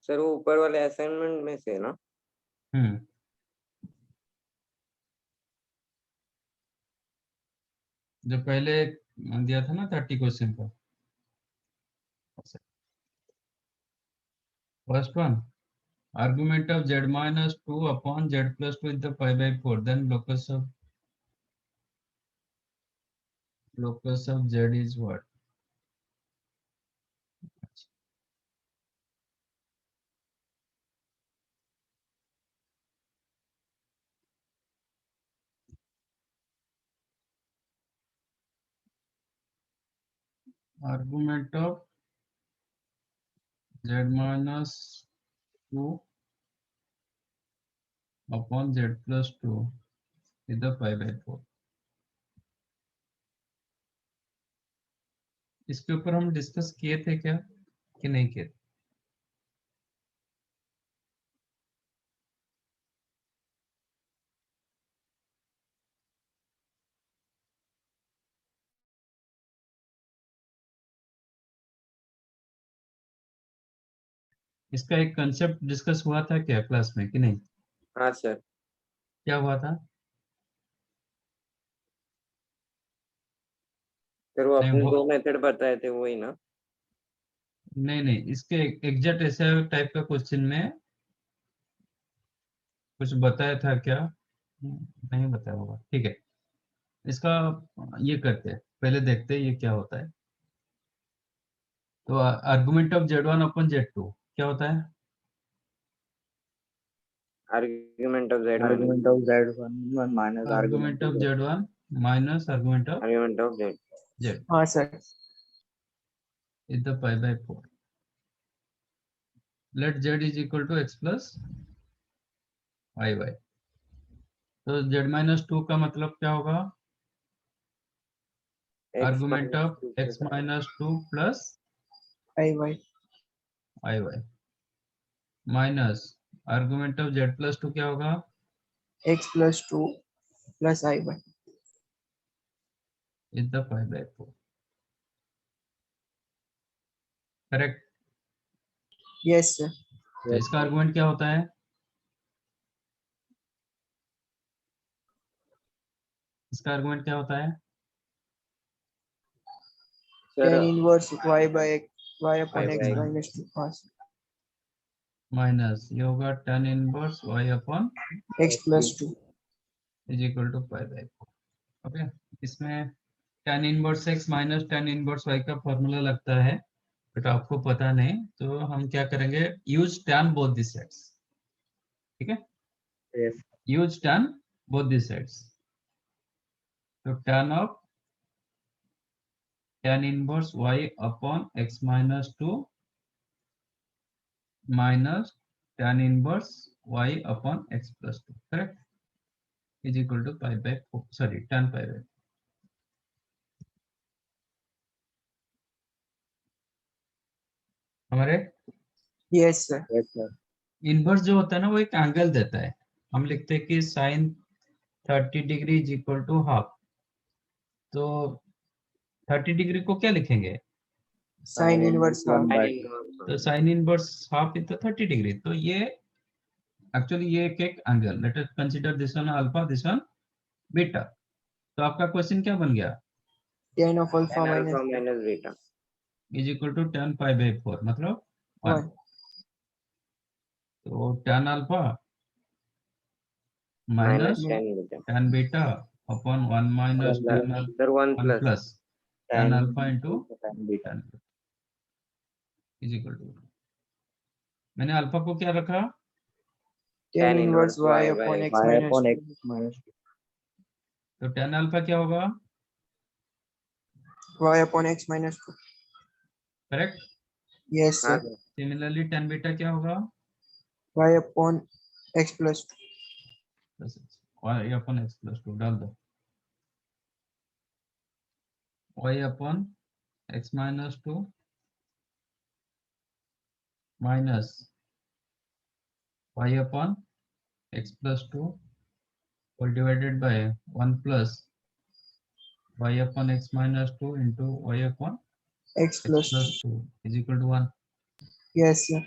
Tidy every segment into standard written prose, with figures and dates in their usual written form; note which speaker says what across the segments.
Speaker 1: Sir वो ऊपर वाले असाइनमेंट में से ना।
Speaker 2: जो पहले दिया था ना 30 क्वेश्चन का, first one, argument of z minus 2 upon z plus 2 is the pi by 4, then locus of z is what? Argument of z minus 2 upon z plus 2 is the pi by 4. इसके ऊपर हम discuss किए थे क्या कि नहीं किए? इसका एक कंसेप्ट डिस्कस हुआ था क्या क्लास में कि नहीं?
Speaker 1: हाँ सर।
Speaker 2: क्या हुआ था?
Speaker 1: सर वो
Speaker 2: नहीं
Speaker 1: अपने
Speaker 2: वो
Speaker 1: 2 मेथड बताए थे वही ना।
Speaker 2: नहीं इसके एग्जैक्ट ऐसा टाइप का क्वेश्चन में कुछ बताया था क्या? नहीं बताया होगा, ठीक है। इसका ये करते हैं, पहले देखते हैं ये क्या होता है। तो argument of z1 upon z2 क्या होता है?
Speaker 1: Argument of z
Speaker 3: argument of z1 minus
Speaker 2: argument of z1 minus argument of
Speaker 1: argument of z।
Speaker 2: z
Speaker 3: हाँ sir
Speaker 2: is the pi by 4. Let z is equal to x plus y y. तो z minus 2 का मतलब क्या होगा? Argument of x minus 2 plus
Speaker 3: i y
Speaker 2: i y minus argument of z plus 2 क्या होगा?
Speaker 3: x plus 2 plus i y.
Speaker 2: Is the pi by 4. Correct?
Speaker 3: Yes sir.
Speaker 2: तो इसका argument क्या होता है? इसका आर्गुमेंट क्या होता है?
Speaker 1: Sir
Speaker 3: Tan inverse y by x y upon
Speaker 1: y
Speaker 3: x
Speaker 1: by
Speaker 3: minus 2 pass
Speaker 2: minus ये होगा tan inverse y upon
Speaker 3: x plus 2.
Speaker 2: Is equal to pi by 4. Okay, इसमें tan inverse x minus tan inverse y का formula लगता है, but आपको पता नहीं तो हम क्या करेंगे, use tan both the sides. ठीक है,
Speaker 3: Yes.
Speaker 2: Use tan both the sides. तो tan inverse y upon x minus 2 minus tan inverse y upon x plus 2, correct, is equal to pi by 4, sorry tan pi by. हमारे
Speaker 3: Yes sir.
Speaker 1: yes sir।
Speaker 2: Inverse जो होता है ना वो एक angle देता है. हम लिखते हैं कि sine 30 degree is equal to half. तो 30 डिग्री को क्या लिखेंगे?
Speaker 3: Sin inverse half.
Speaker 2: तो sine inverse half is 30 degree. तो ये एक्चुअली ये एक angle, let us consider this one alpha, this one beta. तो आपका क्वेश्चन क्या बन गया?
Speaker 3: Tan of alpha
Speaker 1: tan
Speaker 3: minus
Speaker 1: alpha minus beta
Speaker 2: is equal to tan pi by 4 मतलब 1.
Speaker 3: 1.
Speaker 2: तो tan alpha
Speaker 1: minus
Speaker 2: minus
Speaker 1: tan beta
Speaker 2: tan beta upon 1 minus tan
Speaker 1: sir 1
Speaker 2: 1
Speaker 1: plus
Speaker 2: plus tan alpha into
Speaker 3: tan beta.
Speaker 2: tan is equal to, मैंने alpha को क्या रखा?
Speaker 3: Tan inverse y upon x
Speaker 1: y
Speaker 3: minus
Speaker 1: upon
Speaker 3: 2.
Speaker 1: x minus
Speaker 2: तो tan alpha क्या होगा?
Speaker 3: Y upon x minus 2.
Speaker 2: Correct.
Speaker 3: Yes
Speaker 1: हाँ
Speaker 3: sir.
Speaker 1: Sir
Speaker 2: similarly tan beta क्या होगा?
Speaker 3: Y upon x plus 2.
Speaker 2: y upon x plus 2 डाल दो. y upon x minus 2 minus y upon x plus 2 whole divided by 1 plus y upon x minus 2 into y upon
Speaker 3: X plus
Speaker 2: x plus
Speaker 3: 2.
Speaker 2: 2 is equal to 1.
Speaker 3: Yes sir.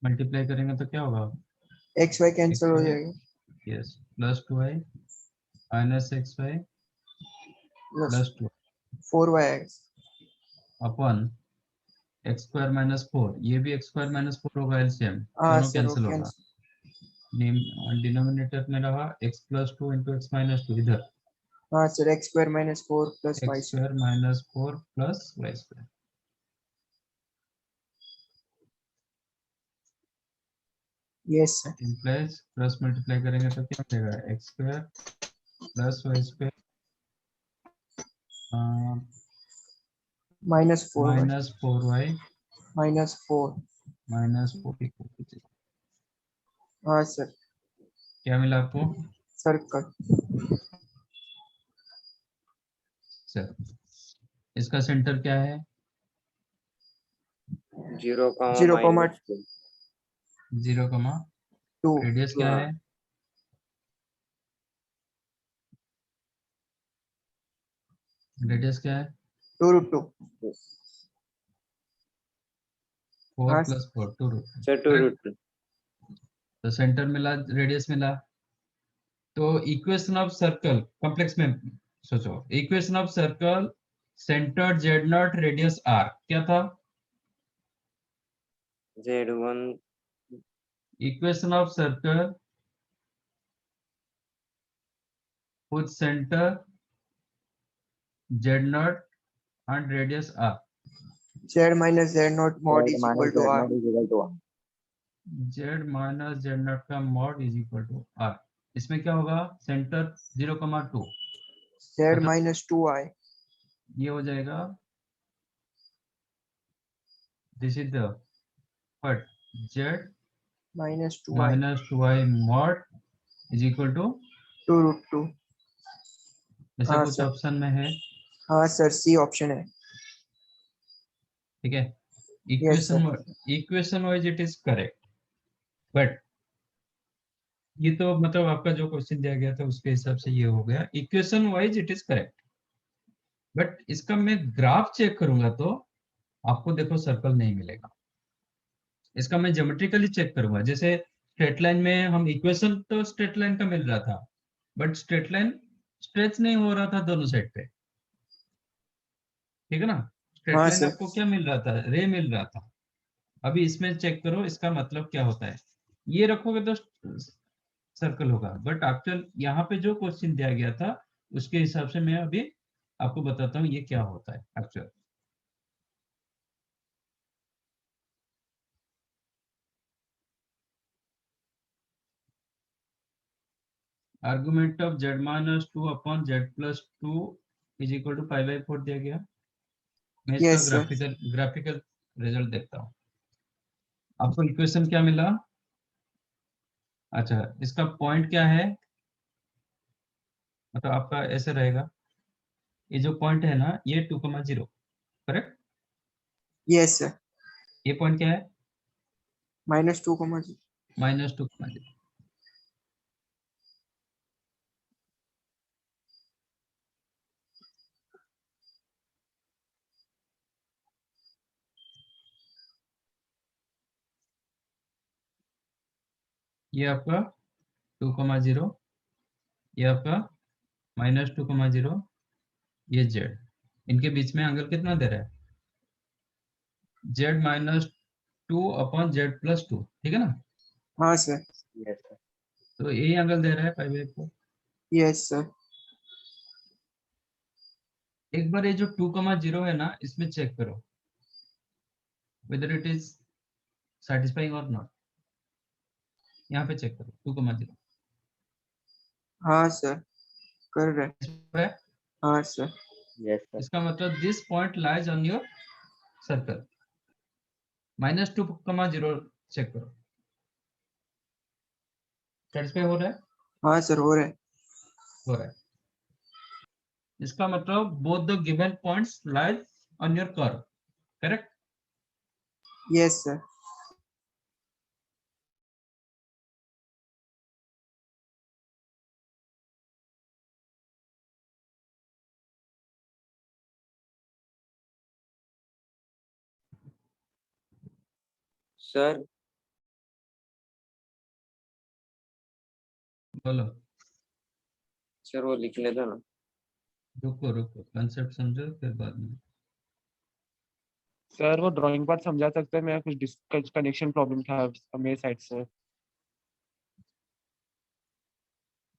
Speaker 2: Multiply करेंगे तो क्या होगा?
Speaker 3: X Y cancel हो जाएगा,
Speaker 2: yes, plus 2y minus X Y plus 2
Speaker 3: 4 Y आएगा।
Speaker 2: अपन x square minus 4, ये भी एक्स स्क्वायर माइनस 4 होगा, एलसीएम
Speaker 3: हाँ
Speaker 2: दोनों
Speaker 3: सर, वो
Speaker 2: कैंसिल होगा।
Speaker 3: कैंसिल।
Speaker 2: डिनोमिनेटर में रहा x plus 2 into X minus 2, इधर
Speaker 3: हाँ sir, X square minus 4 plus Y
Speaker 2: X square minus 4 plus Y square.
Speaker 3: Yes sir,
Speaker 2: implies plus multiply करेंगे तो क्या मिलेगा? X square plus Y square
Speaker 3: -4 Y
Speaker 2: minus 4y
Speaker 3: -4।
Speaker 2: Minus 4
Speaker 3: हाँ sir,
Speaker 2: क्या मिला आपको?
Speaker 3: सर्कल।
Speaker 2: सर इसका सेंटर क्या है?
Speaker 1: 0,
Speaker 3: 0,
Speaker 1: -2।
Speaker 2: 0,
Speaker 3: 2
Speaker 2: रेडियस क्या
Speaker 1: हाँ।
Speaker 2: है? रेडियस क्या है?
Speaker 3: 2√2।
Speaker 2: 4
Speaker 3: हाँ
Speaker 2: प्लस 4 2 रूट।
Speaker 1: सर 2√2।
Speaker 2: तो सेंटर मिला, रेडियस मिला। तो इक्वेशन ऑफ सर्कल कॉम्प्लेक्स में सोचो, equation of circle centre z0 radius r क्या था?
Speaker 1: Z1
Speaker 2: equation of circle with center z0 and radius r।
Speaker 3: z minus z0 mod is equal to r।
Speaker 2: z minus z0 का mod is equal to r। इसमें क्या होगा? Centre 0,2
Speaker 3: z
Speaker 2: मतलब
Speaker 3: minus 2i।
Speaker 2: ये हो जाएगा, this is the but z
Speaker 3: -2i
Speaker 2: minus 2i mod is equal to
Speaker 3: 2√2।
Speaker 2: ऐसा
Speaker 3: हाँ
Speaker 2: कुछ
Speaker 3: सर,
Speaker 2: ऑप्शन में है।
Speaker 3: हाँ सर, सी ऑप्शन है।
Speaker 2: ठीक है,
Speaker 3: yes sir.
Speaker 2: Equation wise it is correct, but ये तो मतलब आपका जो क्वेश्चन दिया गया था उसके हिसाब से ये हो गया, equation wise it is correct, but इसका मैं ग्राफ चेक करूंगा तो आपको देखो सर्कल नहीं मिलेगा। इसका मैं ज्योमेट्रिकली चेक करूंगा, जैसे स्ट्रेट लाइन में हम इक्वेशन तो स्ट्रेट लाइन का मिल रहा था, बट स्ट्रेट लाइन स्ट्रेच नहीं हो रहा था दोनों साइड पे, ठीक है ना? स्ट्रेट
Speaker 3: हाँ
Speaker 2: लाइन
Speaker 3: सर,
Speaker 2: आपको क्या मिल रहा था? रे मिल रहा था। अभी इसमें चेक करो इसका मतलब क्या होता है। ये रखोगे तो सर्कल होगा, बट एक्चुअल यहाँ पे जो क्वेश्चन दिया गया था उसके हिसाब से मैं अभी आपको बताता हूँ ये क्या होता है actual. Argument of z minus 2 upon z plus 2 is equal to π/4 दिया गया। मैं इसका
Speaker 3: यस सर।
Speaker 2: ग्राफिकल रिजल्ट देखता हूँ। आपको इक्वेशन क्या मिला? अच्छा, इसका पॉइंट क्या है? मतलब आपका ऐसे रहेगा, ये जो पॉइंट है ना ये 2,0 करेक्ट।
Speaker 3: यस सर,
Speaker 2: ये पॉइंट क्या है?
Speaker 3: -2,
Speaker 2: -2,0। ये आपका 2,0, ये आपका -2,0, ये z, इनके बीच में एंगल कितना दे रहा है? z minus 2 upon z plus 2, ठीक है ना?
Speaker 3: हाँ सर।
Speaker 1: Yes sir.
Speaker 2: तो यही एंगल दे रहा है π/4।
Speaker 3: Yes sir.
Speaker 2: एक बार ये जो 2,0 है ना इसमें चेक करो whether it is satisfying or not। यहाँ पे चेक करो 2,0
Speaker 3: हाँ सर, कर रहे।
Speaker 2: है।
Speaker 3: हाँ सर।
Speaker 1: Yes sir.
Speaker 2: इसका मतलब this point lies on your circle. -2,0 check करो, सेटिस्फाई हो रहा है?
Speaker 3: हाँ सर, हो रहे।
Speaker 2: हो रहा है। इसका मतलब both the given points lies on your curve, correct.
Speaker 3: Yes sir.
Speaker 1: Sir
Speaker 2: बोलो।
Speaker 1: सर वो लिखने दो ना।
Speaker 2: रुको रुको, कंसेप्ट समझो फिर बाद में।
Speaker 4: सर वो ड्राइंग पार्ट समझा सकते हैं, मैं कुछ कनेक्शन प्रॉब्लम था मेरे साइड से।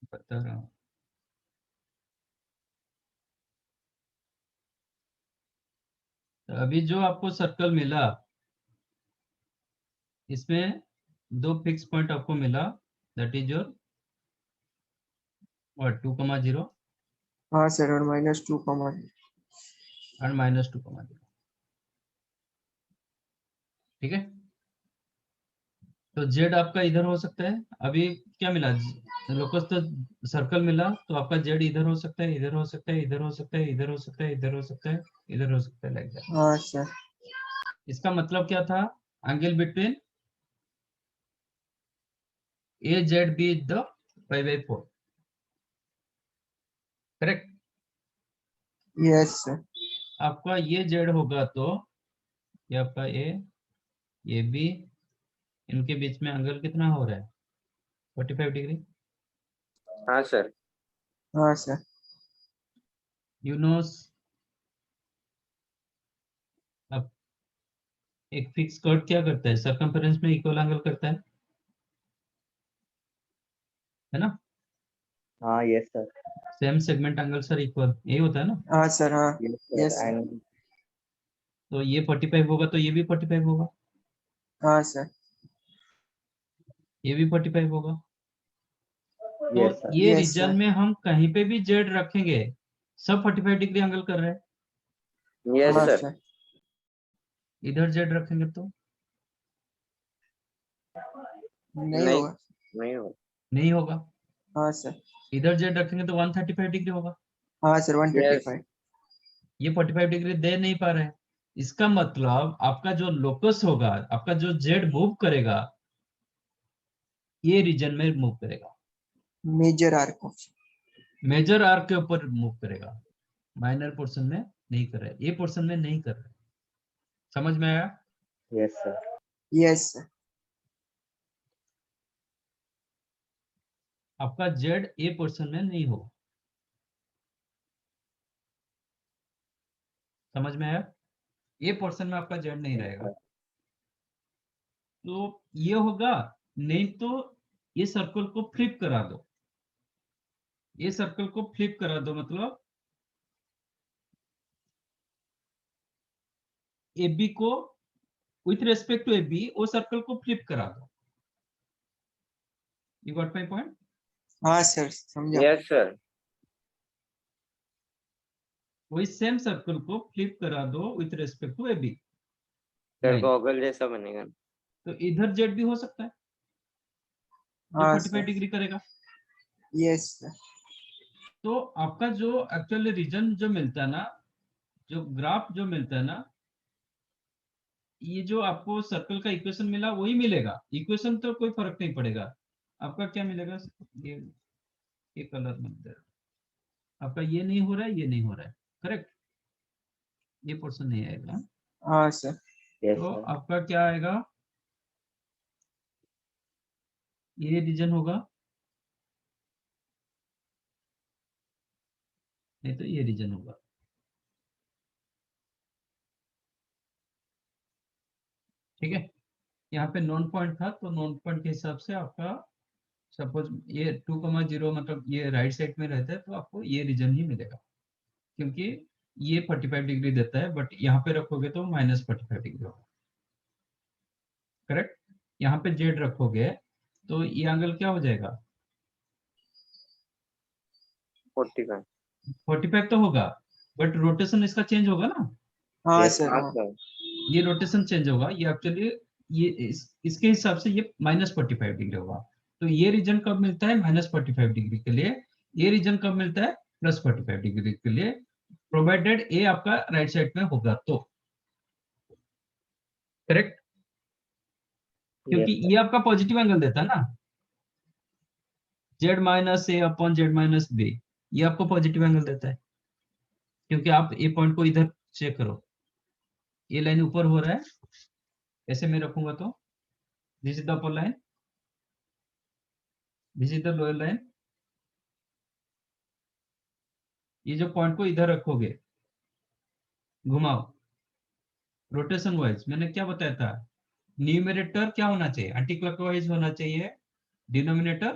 Speaker 2: बता रहा हूँ। तो अभी जो आपको सर्कल मिला, इसमें दो फिक्स पॉइंट आपको मिला, दैट इज योर व्हाट 2,0
Speaker 3: हाँ सर, और -2,
Speaker 2: और -2,0। ठीक है, तो जेड आपका इधर हो सकता है। अभी क्या मिला, लोकस तो सर्कल मिला, तो आपका जेड इधर हो सकता है, इधर हो सकता है, इधर हो सकता है, इधर हो सकता है, इधर हो सकता है, इधर हो सकता है, लाइक दैट।
Speaker 3: हाँ सर।
Speaker 2: इसका मतलब क्या था, angle between A Z B is the 5/4, correct.
Speaker 3: Yes sir.
Speaker 2: आपका ये जेड होगा तो ये आपका ए, ये बी, इनके बीच में एंगल कितना हो रहा है, 45 डिग्री।
Speaker 1: हाँ सर।
Speaker 3: हाँ सर।
Speaker 2: यू नो, अब एक फिक्स कर्व क्या करता है, सर्कमफेरेंस में इक्वल एंगल करता है ना।
Speaker 1: हाँ yes sir.
Speaker 2: Same segment angle sir equal, यही होता है ना।
Speaker 3: हाँ सर। हाँ
Speaker 1: yes
Speaker 3: yes
Speaker 1: sir
Speaker 3: sir.
Speaker 1: And
Speaker 2: तो ये 45 होगा तो ये भी 45 होगा,
Speaker 3: हाँ सर।
Speaker 2: ये भी 45 होगा। तो
Speaker 1: यस सर।
Speaker 2: ये
Speaker 3: यस
Speaker 2: रीजन
Speaker 3: सर।
Speaker 2: में हम कहीं पे भी जेड रखेंगे, सब 45 डिग्री एंगल कर रहे हैं।
Speaker 1: यस
Speaker 3: हाँ
Speaker 1: सर।
Speaker 3: सर।
Speaker 2: इधर जेड रखेंगे तो
Speaker 3: नहीं
Speaker 1: नहीं
Speaker 3: होगा।
Speaker 1: नहीं हो।
Speaker 2: नहीं होगा।
Speaker 3: हाँ सर।
Speaker 2: इधर जेड रखेंगे तो 135 डिग्री होगा।
Speaker 3: हाँ सर,
Speaker 1: यस
Speaker 3: 135।
Speaker 2: ये 45 डिग्री दे नहीं पा रहे हैं। इसका मतलब आपका जो लोकस होगा, आपका जो जेड मूव करेगा, ये रीजन में मूव करेगा,
Speaker 3: major arc of.
Speaker 2: Major arc के ऊपर मूव करेगा, माइनर पोर्शन में नहीं कर रहे, ये पोर्शन में नहीं कर रहे। समझ में आया।
Speaker 1: Yes sir.
Speaker 3: Yes sir.
Speaker 2: आपका जेड ए पोर्शन में नहीं होगा। समझ में आया, ये पोर्शन में आपका जेड नहीं रहेगा। तो ये होगा, नहीं तो ये सर्कल को फ्लिप करा दो, ये सर्कल को फ्लिप करा दो, मतलब ए बी को with respect to A B वो सर्कल को फ्लिप करा दो। You got my point.
Speaker 3: हाँ सर, समझा।
Speaker 1: Yes sir.
Speaker 2: वही सेम सर्कल को फ्लिप करा दो with respect to A B
Speaker 1: sir
Speaker 2: line.
Speaker 1: Goggle जैसा बनेगा।
Speaker 2: तो इधर जेड भी हो सकता है जो
Speaker 3: हाँ
Speaker 2: 45
Speaker 3: सर।
Speaker 2: डिग्री करेगा।
Speaker 3: Yes sir.
Speaker 2: तो आपका जो एक्चुअली रीजन जो मिलता है ना, जो ग्राफ जो मिलता है ना, ये जो आपको सर्कल का इक्वेशन मिला वही मिलेगा, इक्वेशन तो कोई फर्क नहीं पड़ेगा। आपका क्या मिलेगा, ये कलर में दे रहा हूं। आपका ये नहीं हो रहा है, ये नहीं हो रहा है, करेक्ट, ये पोर्शन नहीं आएगा।
Speaker 3: हाँ सर।
Speaker 1: यस
Speaker 2: तो
Speaker 1: सर।
Speaker 2: आपका क्या आएगा, ये रीजन होगा, नहीं तो ये रीजन होगा। ठीक है, यहाँ पे नॉन पॉइंट था तो नॉन पॉइंट के हिसाब से आपका सपोज ये 2,0 मतलब ये राइट साइड में रहता है तो आपको ये रीजन ही मिलेगा, क्योंकि ये 45 डिग्री देता है, बट यहाँ पे रखोगे तो -45 डिग्री होगा, करेक्ट। यहाँ पे जेड रखोगे तो ये एंगल क्या हो जाएगा,
Speaker 1: 45।
Speaker 2: 45 तो होगा, बट रोटेशन इसका चेंज होगा ना।
Speaker 3: हाँ
Speaker 1: यस
Speaker 3: सर।
Speaker 1: हाँ
Speaker 3: हाँ
Speaker 1: सर।
Speaker 2: ये रोटेशन चेंज होगा, ये एक्चुअली ये इसके हिसाब से ये -45 डिग्री होगा। तो ये रीजन कब मिलता है, -45 डिग्री के लिए। ये रीजन कब मिलता है, +45 डिग्री के लिए, प्रोवाइडेड ए आपका राइट साइड में होगा तो, करेक्ट। क्योंकि
Speaker 1: यस
Speaker 2: ये
Speaker 1: सर।
Speaker 2: आपका पॉजिटिव एंगल देता है ना, z-a/z-b, ये आपको पॉजिटिव एंगल देता है। क्योंकि आप ए पॉइंट को इधर चेक करो, ये लाइन ऊपर हो रहा है, ऐसे में रखूंगा तो this is the upper line, this is the lower line, ये जो पॉइंट को इधर रखोगे, घुमाओ रोटेशन वाइज, मैंने क्या बताया था, न्यूमरेटर क्या होना चाहिए, एंटी क्लॉकवाइज होना चाहिए, डिनोमिनेटर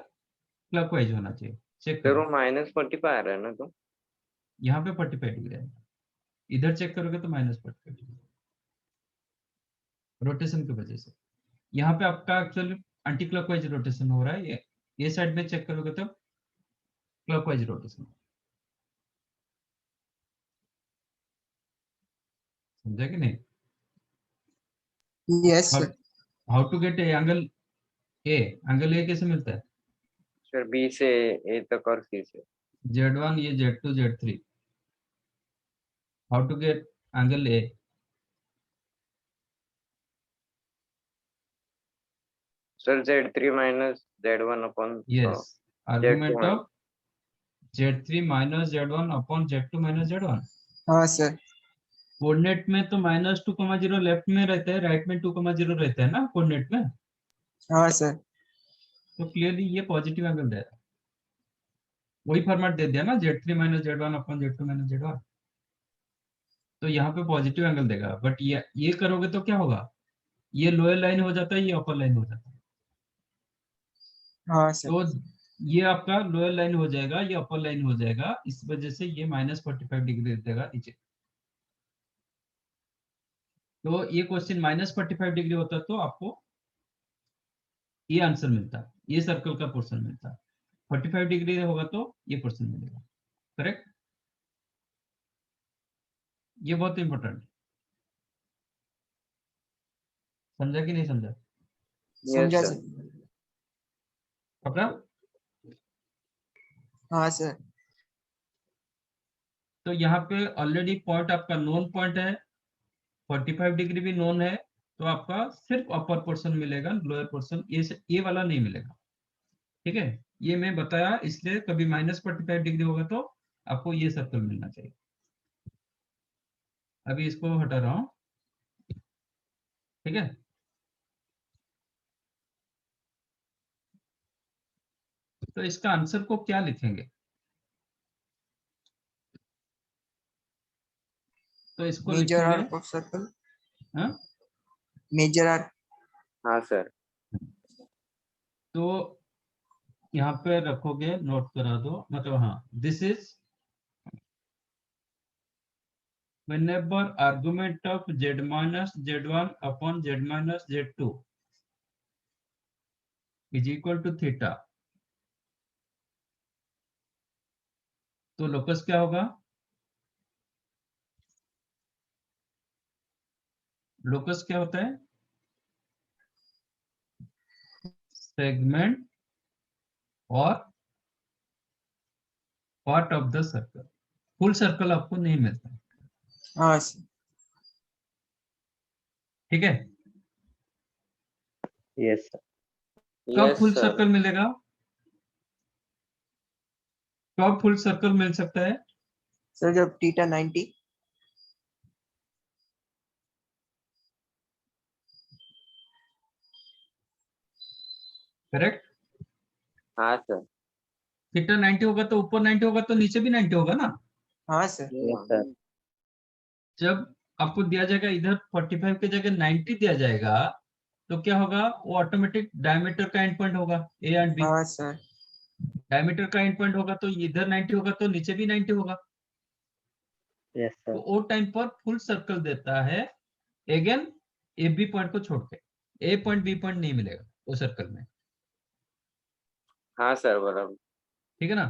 Speaker 2: क्लॉकवाइज होना चाहिए। चेक
Speaker 1: सर
Speaker 2: करो,
Speaker 1: वो -45 आ रहा है ना, तो
Speaker 2: यहाँ पे 45 डिग्री है, इधर चेक करोगे तो -45 डिग्री रोटेशन की वजह से। यहाँ पे आपका एक्चुअली एंटी क्लॉकवाइज रोटेशन हो रहा है, ये साइड में चेक करोगे तो क्लॉकवाइज रोटेशन। समझा कि नहीं?
Speaker 3: Yes, sir.
Speaker 2: How to get angle A, angle A कैसे मिलता है?
Speaker 1: सर बी से ए तक और सी से।
Speaker 2: Z1, ये Z2, Z3, how to get angle A?
Speaker 1: Sir Z3 minus Z1 upon
Speaker 2: yes,
Speaker 1: Z2
Speaker 2: argument
Speaker 1: minus.
Speaker 2: Of Z3 minus Z1 upon Z2 minus Z1।
Speaker 3: हाँ sir.
Speaker 2: Coordinate में तो -2,0 लेफ्ट में रहता है, राइट में 2,0 रहता है ना कोऑर्डिनेट में,
Speaker 3: हाँ sir.
Speaker 2: तो क्लियरली ये पॉजिटिव एंगल दे रहा है। वही फॉर्मेट दे दिया ना, Z3 minus Z1 upon Z2 minus Z1, तो यहाँ पे पॉजिटिव एंगल देगा। बट ये करोगे तो क्या होगा, ये लोअर लाइन हो जाता है, ये अपर लाइन हो जाता है,
Speaker 3: हाँ sir.
Speaker 2: तो ये आपका लोअर लाइन हो जाएगा, ये अपर लाइन हो जाएगा, इस वजह से ये -45 डिग्री देगा नीचे। तो ये क्वेश्चन -45 डिग्री होता तो आपको ये आंसर मिलता, ये सर्कल का पोर्शन मिलता। 45 डिग्री होगा तो ये पोर्शन मिलेगा। करेक्ट? ये बहुत इंपॉर्टेंट है। समझा कि नहीं समझा?
Speaker 1: यस
Speaker 3: समझा
Speaker 1: सर।
Speaker 3: sir.
Speaker 2: पकड़ा?
Speaker 3: हाँ sir.
Speaker 2: तो यहाँ पे ऑलरेडी पॉइंट आपका नोन पॉइंट है, 45 डिग्री भी नोन है, तो आपका सिर्फ अपर पोर्शन मिलेगा, लोअर पोर्शन ये वाला नहीं मिलेगा। ठीक है, ये मैं बताया इसलिए, कभी -45 डिग्री होगा तो आपको ये सर्कल मिलना चाहिए। अभी इसको हटा रहा हूं, ठीक है। तो इसका आंसर को क्या लिखेंगे, तो इसको
Speaker 3: Major
Speaker 2: लिखेंगे,
Speaker 3: arc of circle.
Speaker 2: हाँ?
Speaker 3: Major arc.
Speaker 1: हाँ सर।
Speaker 2: तो यहाँ पे रखोगे, नोट करा दो, मतलब हाँ, this is whenever argument of z minus z1 upon z minus z2 is equal to theta, तो लोकस क्या होगा, लोकस क्या होता है, सेगमेंट और part of the circle. Full circle आपको नहीं मिलता,
Speaker 3: हाँ sir.
Speaker 2: ठीक है।
Speaker 1: Yes sir.
Speaker 2: कब
Speaker 1: यस
Speaker 2: फुल
Speaker 1: सर।
Speaker 2: सर्कल मिलेगा, कब फुल सर्कल मिल सकता है,
Speaker 3: Sir जब theta 90.
Speaker 2: करेक्ट?
Speaker 1: हाँ सर।
Speaker 2: थीटा 90 होगा तो ऊपर 90 होगा तो नीचे भी 90 होगा ना।
Speaker 3: हाँ sir.
Speaker 1: Yes sir.
Speaker 2: जब आपको दिया जाएगा इधर 45 की जगह 90 दिया जाएगा, तो क्या होगा, वो ऑटोमेटिक डायमीटर का एंड पॉइंट होगा, ए एंड बी।
Speaker 3: हाँ sir.
Speaker 2: डायमीटर का एंड पॉइंट होगा तो इधर 90 होगा तो नीचे भी 90 होगा,
Speaker 1: यस
Speaker 2: तो
Speaker 1: सर।
Speaker 2: वो टाइम पर फुल सर्कल देता है। अगेन ए बी पॉइंट को छोड़ के, ए पॉइंट बी पॉइंट नहीं मिलेगा वो सर्कल में,
Speaker 1: हाँ सर बराबर।
Speaker 2: ठीक है ना।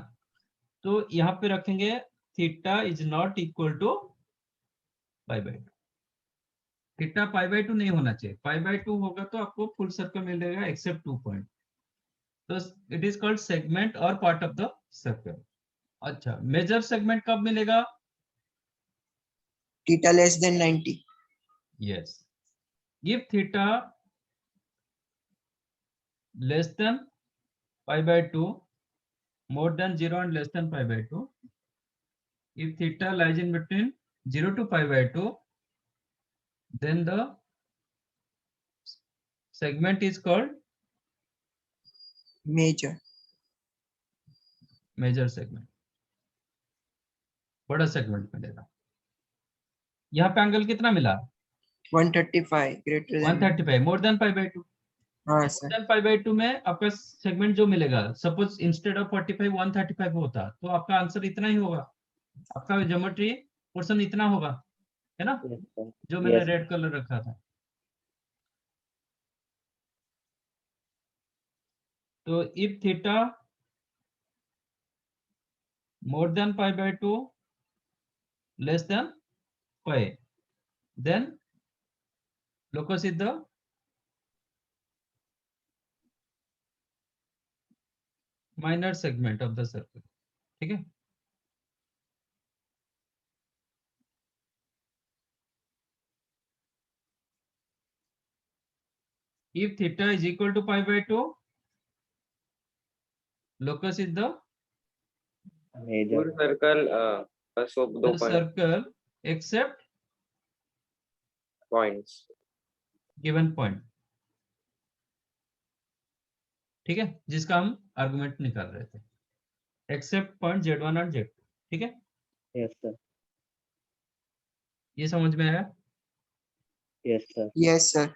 Speaker 2: तो यहाँ पे रखेंगे theta is not equal to π/2, theta π/2 नहीं होना चाहिए, π/2 होगा तो आपको फुल सर्कल मिलेगा एक्सेप्ट 2 पॉइंट, तो इट इज कॉल्ड सेगमेंट और पार्ट ऑफ द सर्कल। अच्छा, मेजर सेगमेंट कब मिलेगा,
Speaker 3: Theta less than 90.
Speaker 2: Yes, if theta less than π/2, more than 0 and less than π/2, if theta lies in between 0 to π/2, then the segment is called
Speaker 3: Major.
Speaker 2: major segment। बड़ा segment मिलेगा। यहाँ पे angle कितना मिला?
Speaker 3: 135 greater than
Speaker 2: 135, more than pi by 2।
Speaker 3: हाँ
Speaker 2: more
Speaker 3: sir
Speaker 2: then pi by 2 में आपका segment जो मिलेगा, सपोज इंस्टेड ऑफ 45 135 होता, तो आपका आंसर इतना ही होगा, आपका ज्योमेट्री पोर्शन इतना होगा, है ना,
Speaker 1: Yes, sir.
Speaker 2: जो मैंने
Speaker 1: Yes.
Speaker 2: रेड कलर रखा था। तो if theta more than pi by 2 less than pi, then locus is the minor segment of the circle, ठीक है। If theta is equal to pi by 2, locus is the
Speaker 1: Full circle, बस वो दो point
Speaker 2: circle except
Speaker 1: points.
Speaker 2: given point, ठीक है, जिसका हम argument निकाल रहे थे, एक्सेप्ट पॉइंट Z1 और Z2, ठीक है।
Speaker 1: Yes, sir.
Speaker 2: ये समझ में आया?
Speaker 1: Yes, sir.
Speaker 3: यस सर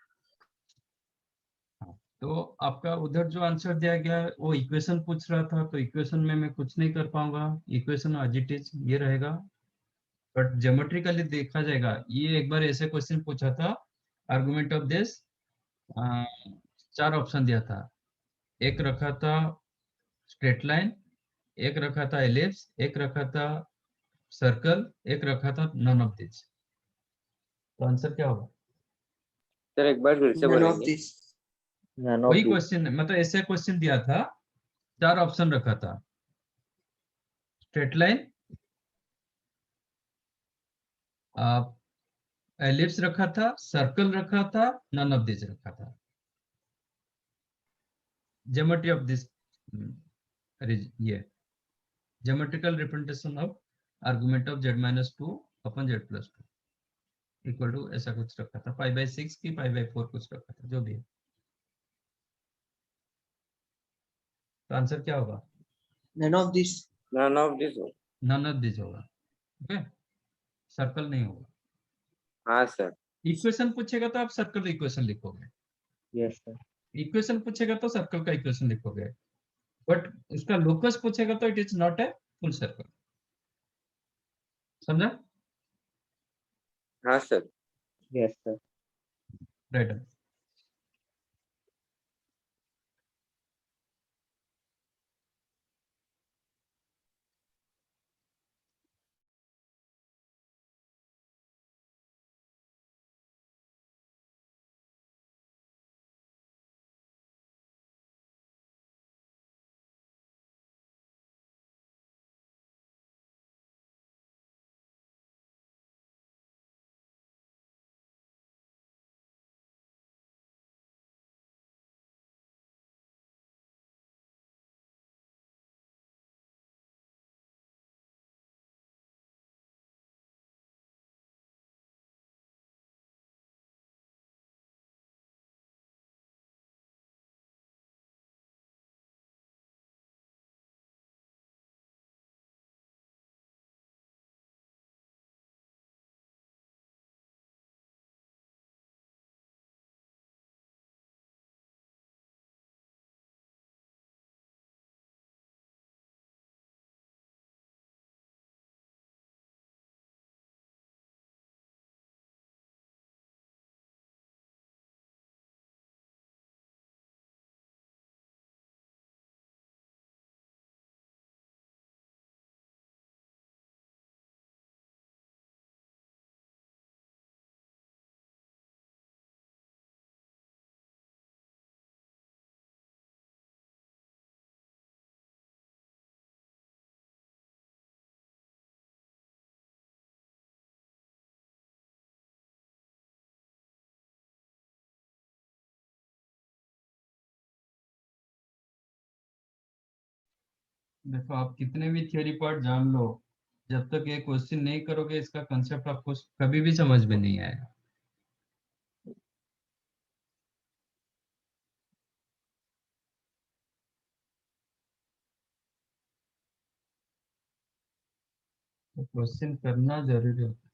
Speaker 2: हाँ, तो आपका उधर जो आंसर दिया गया वो इक्वेशन पूछ रहा था, तो इक्वेशन में मैं कुछ नहीं कर पाऊंगा, इक्वेशन एज इट इज ये रहेगा, बट ज्योमेट्रिकली देखा जाएगा। ये एक बार ऐसे क्वेश्चन पूछा था, आर्गुमेंट ऑफ दिस, 4 ऑप्शन दिया था, एक रखा था स्ट्रेट लाइन, एक रखा था एलिप्स, एक रखा था सर्कल, एक रखा था नन ऑफ दिस। तो आंसर क्या होगा?
Speaker 1: सर एक बार फिर से
Speaker 3: नन ऑफ
Speaker 1: बोलेंगे।
Speaker 3: दिस
Speaker 2: वही क्वेश्चन, मतलब ऐसे क्वेश्चन दिया था, 4 ऑप्शन रखा था, स्ट्रेट लाइन, एलिप्स रखा था, सर्कल रखा था, नन ऑफ दिस रखा था। ज्योमेट्री ऑफ दिस, ये geometrical representation of argument of Z-2 upon Z+2 equal to ऐसा कुछ रखा था, पाई बाय 6 की पाई बाय 4 कुछ रखा था, जो भी है। तो आंसर क्या होगा?
Speaker 3: None of this
Speaker 1: None of this.
Speaker 2: None of this होगा, ओके, सर्कल नहीं होगा।
Speaker 1: हाँ सर।
Speaker 2: इक्वेशन पूछेगा तो आप सर्कल इक्वेशन लिखोगे,
Speaker 1: Yes, sir.
Speaker 2: इक्वेशन पूछेगा तो सर्कल का इक्वेशन लिखोगे, बट इसका लोकस पूछेगा तो it is not a full circle, समझा?
Speaker 1: हाँ सर। Yes, sir.
Speaker 2: राइट। देखो, आप कितने भी थ्योरी पार्ट जान लो, जब तक ये क्वेश्चन नहीं करोगे इसका कंसेप्ट आपको कभी भी समझ में नहीं आएगा। तो क्वेश्चन करना जरूरी होता है।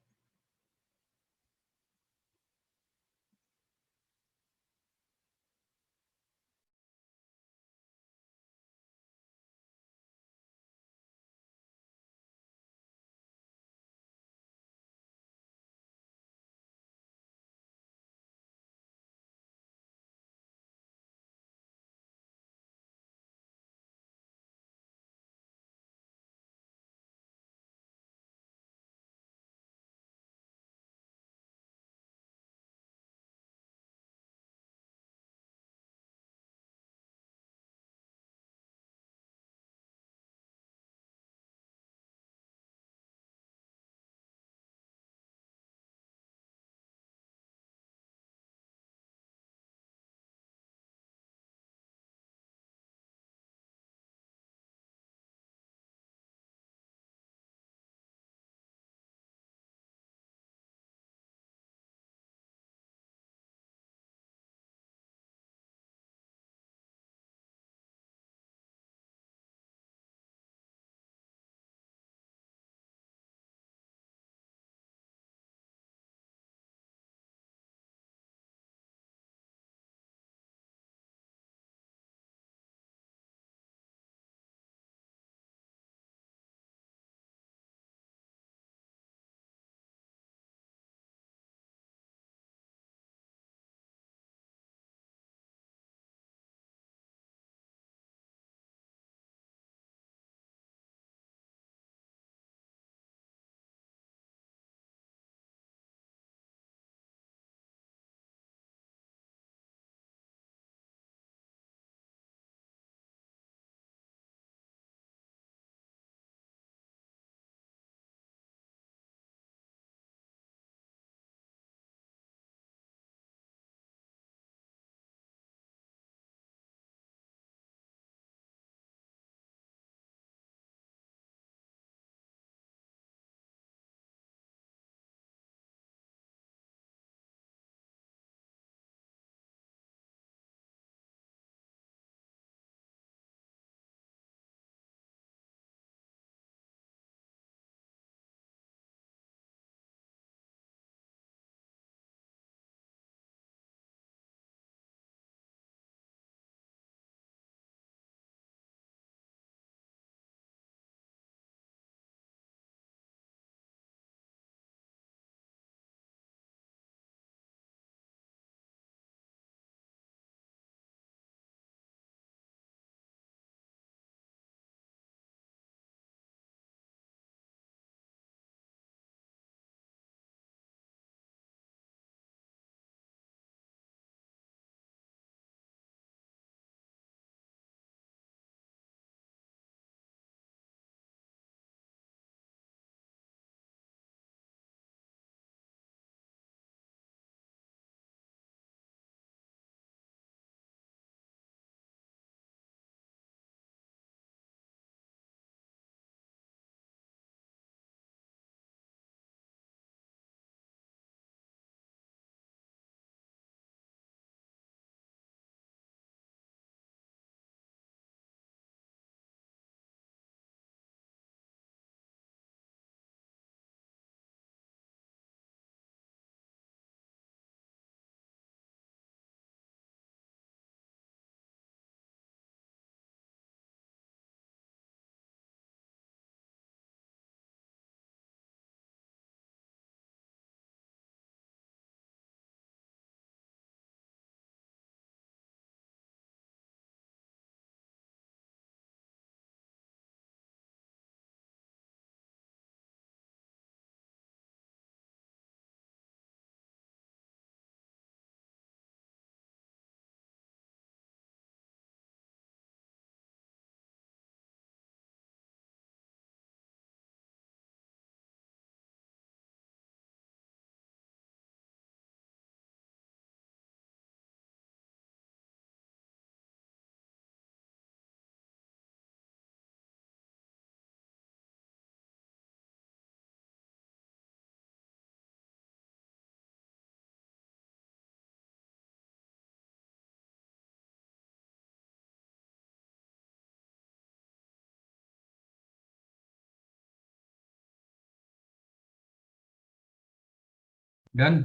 Speaker 2: Done.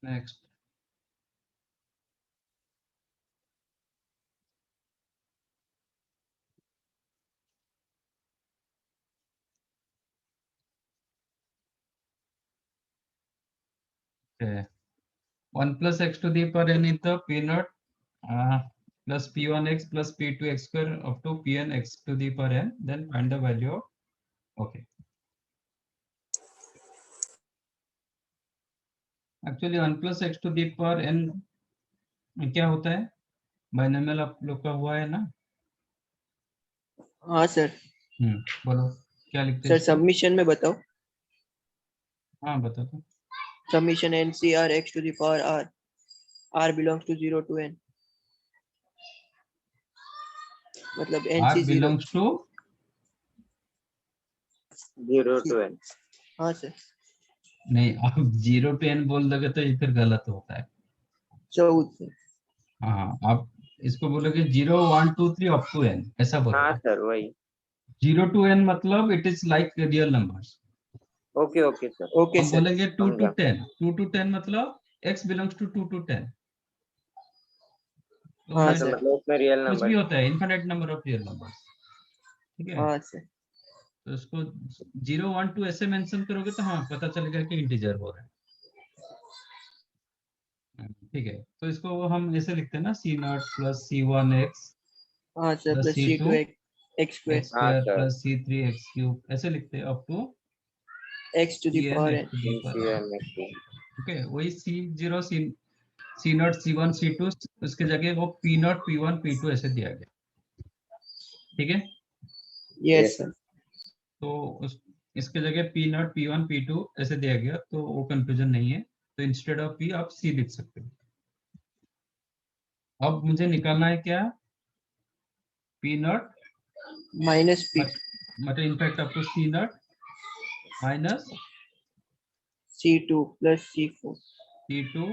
Speaker 2: Next, okay. 1 plus x to the power n is the p naught plus p1x plus p2x square up to pn x to the power n. Then find the value of, okay. Actually 1 plus x to the power n क्या होता है? Binomial आप लोग का हुआ है ना?
Speaker 3: हाँ सर।
Speaker 2: बोलो क्या लिखते हैं
Speaker 3: सर
Speaker 2: इसको?
Speaker 3: सबमिशन में बताओ।
Speaker 2: हाँ बता दो।
Speaker 3: Summation NCR x to the power r. R belongs to 0 to n. मतलब
Speaker 2: r
Speaker 3: NC 0।
Speaker 2: belongs to
Speaker 1: 0 to n.
Speaker 3: हाँ सर।
Speaker 2: नहीं, आप 0 to n बोल दोगे तो ये फिर गलत होता है।
Speaker 3: 14 सर।
Speaker 2: हाँ, आप इसको बोलोगे 0 1 2 3 अप टू n, ऐसा
Speaker 1: हाँ
Speaker 2: बोलो।
Speaker 1: सर वही।
Speaker 2: 0 to n मतलब it is like real numbers.
Speaker 1: Okay okay sir.
Speaker 3: Okay
Speaker 2: हम
Speaker 3: सर।
Speaker 2: बोलेंगे 2 to
Speaker 1: समझा।
Speaker 2: 10, 2 to 10 मतलब x belongs to 2 to 10। तो
Speaker 3: हाँ
Speaker 2: मैं
Speaker 3: सर।
Speaker 1: मतलब उसमें रियल
Speaker 2: कुछ
Speaker 1: नंबर।
Speaker 2: भी होता है, infinite number of real numbers, ठीक है।
Speaker 3: हाँ सर।
Speaker 2: तो इसको 0 1 2 ऐसे मेंशन करोगे तो हाँ पता चलेगा कि इंटीजर हो रहा है, ठीक है। तो इसको हम ऐसे लिखते हैं ना, c0 प्लस c1x
Speaker 3: हाँ sir
Speaker 2: plus
Speaker 3: plus
Speaker 2: c2
Speaker 3: C2 x square
Speaker 2: x
Speaker 1: हाँ
Speaker 2: square
Speaker 1: sir.
Speaker 2: Plus c3 x cube, ऐसे लिखते हैं up to
Speaker 3: x to the
Speaker 2: pn
Speaker 3: power
Speaker 2: x
Speaker 3: n।
Speaker 2: to the power n।
Speaker 1: MCM
Speaker 2: okay, वही c0 c0 c1 c2, उसके जगह वो p0 p1 p2 ऐसे दिया गया, ठीक है।
Speaker 3: Yes sir.
Speaker 2: तो इसके जगह p0 p1 p2 ऐसे दिया गया, तो वो कंफ्यूजन नहीं है। तो इंस्टेड ऑफ p आप c लिख सकते हो। अब मुझे निकालना है क्या? p0
Speaker 3: माइनस p
Speaker 2: मतलब इनफैक्ट आपको c0 minus
Speaker 3: C2 plus C4
Speaker 2: c2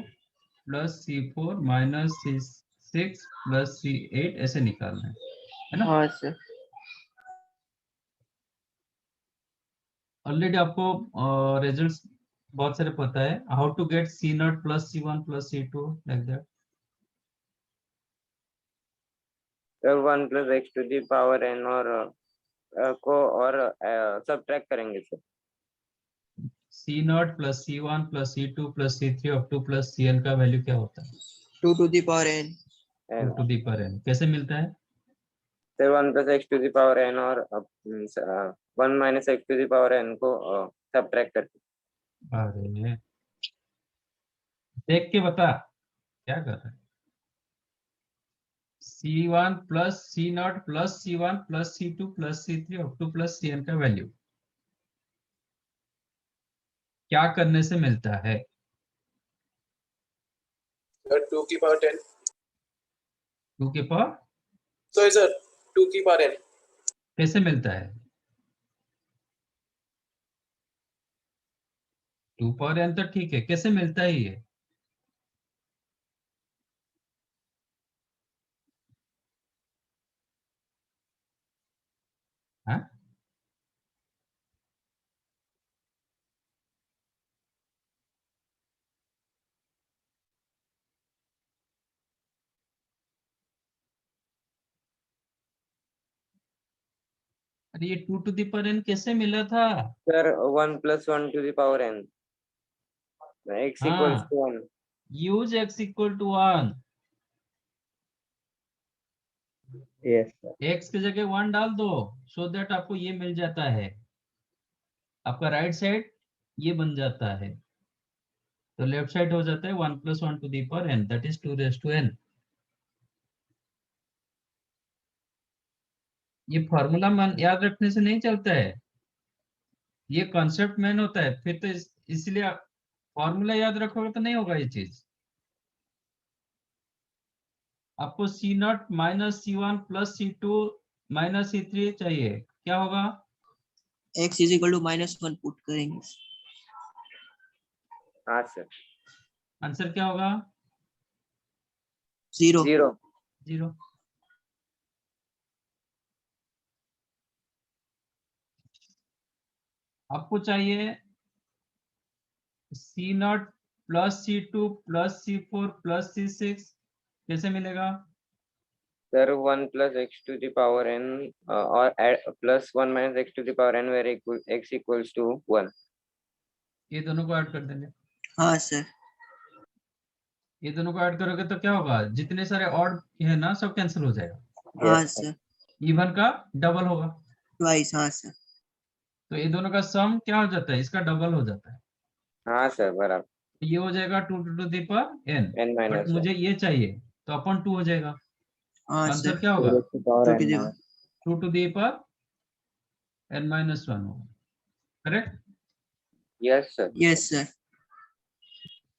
Speaker 2: plus c4 minus c6 plus c8 ऐसे निकालना है ना।
Speaker 3: हाँ सर।
Speaker 2: ऑलरेडी आपको रिजल्ट्स बहुत सारे पता है। How to get c0 plus c1 plus c2 like that.
Speaker 1: Sir 1 plus x to the power n और को और सब्ट्रैक्ट करेंगे sir.
Speaker 2: c0 plus c1 plus c2 plus c3 up to plus cn का value क्या होता है?
Speaker 3: 2 to the power n।
Speaker 2: 2 to the power n कैसे मिलता है?
Speaker 1: Sir 1 plus x to the power n और 1 minus x to the power n को subtract करके।
Speaker 2: अरे देख के बता क्या कर रहा है। c1 plus c0 plus c1 plus c2 plus c3 up to plus cn का वैल्यू क्या करने से मिलता है?
Speaker 5: सर 2 की पावर 10।
Speaker 2: 2 के पावर
Speaker 5: सॉरी सर 2 की पावर n।
Speaker 2: कैसे मिलता है? 2 पावर n तो ठीक है, कैसे मिलता है ये? हाँ, अरे ये 2 टू दी पावर n कैसे मिला था?
Speaker 1: Sir 1 plus 1 to the power n x equals
Speaker 2: हाँ,
Speaker 1: to 1।
Speaker 2: Use x equal to 1।
Speaker 1: Yes sir.
Speaker 2: x की जगह 1 डाल दो, सो दैट आपको ये मिल जाता है। आपका राइट साइड ये बन जाता है, तो लेफ्ट साइड हो जाता है 1 plus 1 to the power n, that is 2 raise to n। ये फॉर्मूला मन याद रखने से नहीं चलता है, ये कॉन्सेप्ट मेन होता है। फिर तो इसलिए फॉर्मूला याद रखोगे तो नहीं होगा ये चीज। आपको c0 minus c1 plus c2 minus c3 चाहिए, क्या होगा?
Speaker 3: x is equal to -1 put करेंगे।
Speaker 1: हाँ सर।
Speaker 2: आंसर क्या होगा?
Speaker 3: 0।
Speaker 1: 0।
Speaker 2: 0। आपको चाहिए C naught plus C2 plus C4 plus C6, कैसे मिलेगा?
Speaker 1: Sir 1 plus x to the power n or add plus 1 minus x to the power n where x equals to 1.
Speaker 2: ये दोनों को ऐड कर देंगे।
Speaker 3: हाँ सर।
Speaker 2: ये दोनों को ऐड करोगे तो क्या होगा, जितने सारे ऑड है ना सब कैंसिल हो जाएगा,
Speaker 3: हाँ
Speaker 1: Yes,
Speaker 3: सर।
Speaker 2: इवन का डबल होगा।
Speaker 3: ट्वाइस। हाँ सर।
Speaker 2: तो ये दोनों का सम क्या हो जाता है, इसका डबल हो जाता है।
Speaker 1: हाँ सर बराबर।
Speaker 2: तो ये हो जाएगा 2 to the power n,
Speaker 1: n
Speaker 2: but
Speaker 1: minus 1.
Speaker 2: मुझे ये चाहिए तो अपन 2 हो जाएगा।
Speaker 3: हाँ
Speaker 2: आंसर
Speaker 3: सर।
Speaker 2: क्या होगा?
Speaker 1: 2 to the power
Speaker 3: to
Speaker 1: n
Speaker 3: to the
Speaker 1: minus.
Speaker 2: 2 to the power n minus 1 होगा, correct?
Speaker 1: Yes sir.
Speaker 3: Yes sir.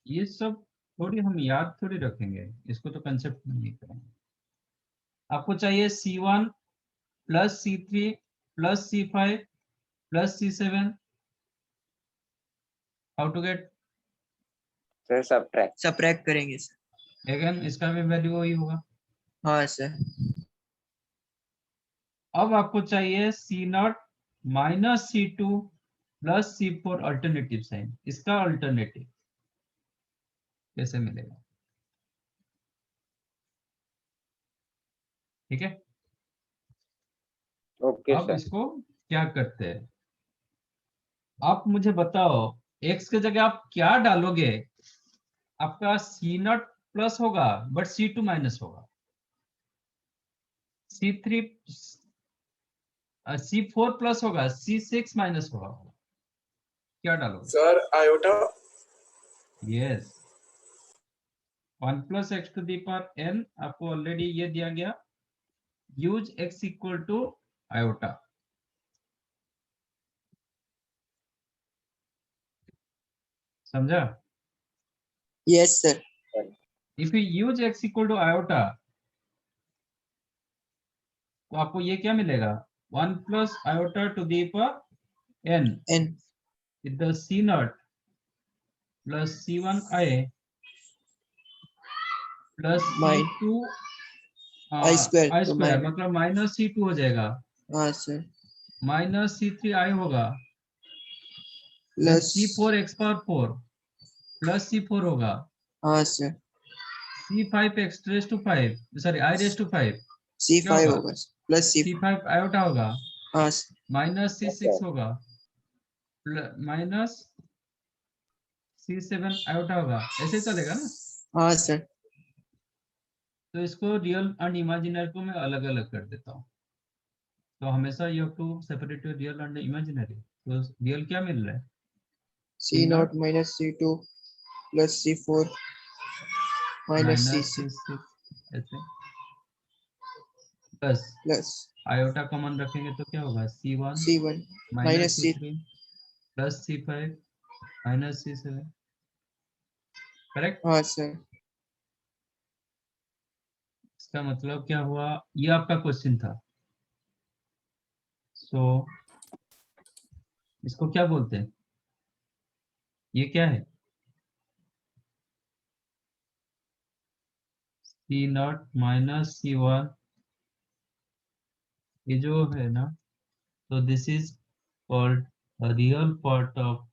Speaker 2: ये सब थोड़ी हम याद थोड़ी रखेंगे, इसको तो कंसेप्ट में नहीं करेंगे। आपको चाहिए C1 plus C3 plus C5 plus C7, how to get?
Speaker 1: Sir subtract.
Speaker 3: Subtract करेंगे सर।
Speaker 2: अगेन इसका भी वैल्यू वही होगा।
Speaker 3: हाँ सर।
Speaker 2: अब आपको चाहिए C0 minus C2 plus C4 alternative sign, इसका अल्टरनेटिव कैसे मिलेगा? ठीक है,
Speaker 1: Okay
Speaker 2: अब
Speaker 1: sir.
Speaker 2: इसको क्या करते हैं, आप मुझे बताओ x के जगह आप क्या डालोगे? आपका C0 प्लस होगा बट C2 माइनस होगा, C3 C4 प्लस होगा, C6 माइनस होगा, क्या डालोगे?
Speaker 5: Sir, iota.
Speaker 2: Yes, 1 plus x to the power n, आपको ऑलरेडी ये दिया गया, use x equal to iota. समझा?
Speaker 3: Yes sir.
Speaker 2: If you use x equal to iota तो आपको ये क्या मिलेगा, 1 plus iota to the power n
Speaker 3: n.
Speaker 2: with the C0 plus C1i plus
Speaker 3: Mine.
Speaker 2: C2
Speaker 3: I square
Speaker 2: i
Speaker 3: तो
Speaker 2: square,
Speaker 3: minus.
Speaker 2: मतलब minus C2 हो जाएगा,
Speaker 3: हाँ सर।
Speaker 2: माइनस C3i होगा,
Speaker 3: plus.
Speaker 2: C4 x power 4 plus C4 होगा,
Speaker 3: हाँ sir.
Speaker 2: C5 x raise to 5, sorry i raise to 5 क्या
Speaker 3: C5
Speaker 2: होगा,
Speaker 3: होगा प्लस C।
Speaker 2: C5 आयोटा होगा,
Speaker 3: हाँ सर।
Speaker 2: माइनस C6 होगा, माइनस C7 आयोटा होगा, ऐसे चलेगा ना?
Speaker 3: हाँ सर।
Speaker 2: तो इसको रियल एंड इमेजिनरी को मैं अलग अलग कर देता हूँ, तो हमेशा you have to separate real and imaginary. तो रियल क्या मिल रहा है,
Speaker 3: C0 minus C2 plus C4 minus
Speaker 2: minus
Speaker 3: C6
Speaker 2: C6 ऐसे, प्लस
Speaker 3: प्लस
Speaker 2: आयोटा कॉमन रखेंगे तो क्या होगा, C1
Speaker 3: C1
Speaker 2: minus
Speaker 3: minus C।
Speaker 2: C3 plus C5 minus C7, correct?
Speaker 3: हाँ सर।
Speaker 2: इसका मतलब क्या हुआ, ये आपका क्वेश्चन था। सो इसको क्या बोलते हैं, ये क्या है, C0 माइनस C1, ये जो है ना, तो this is called real part of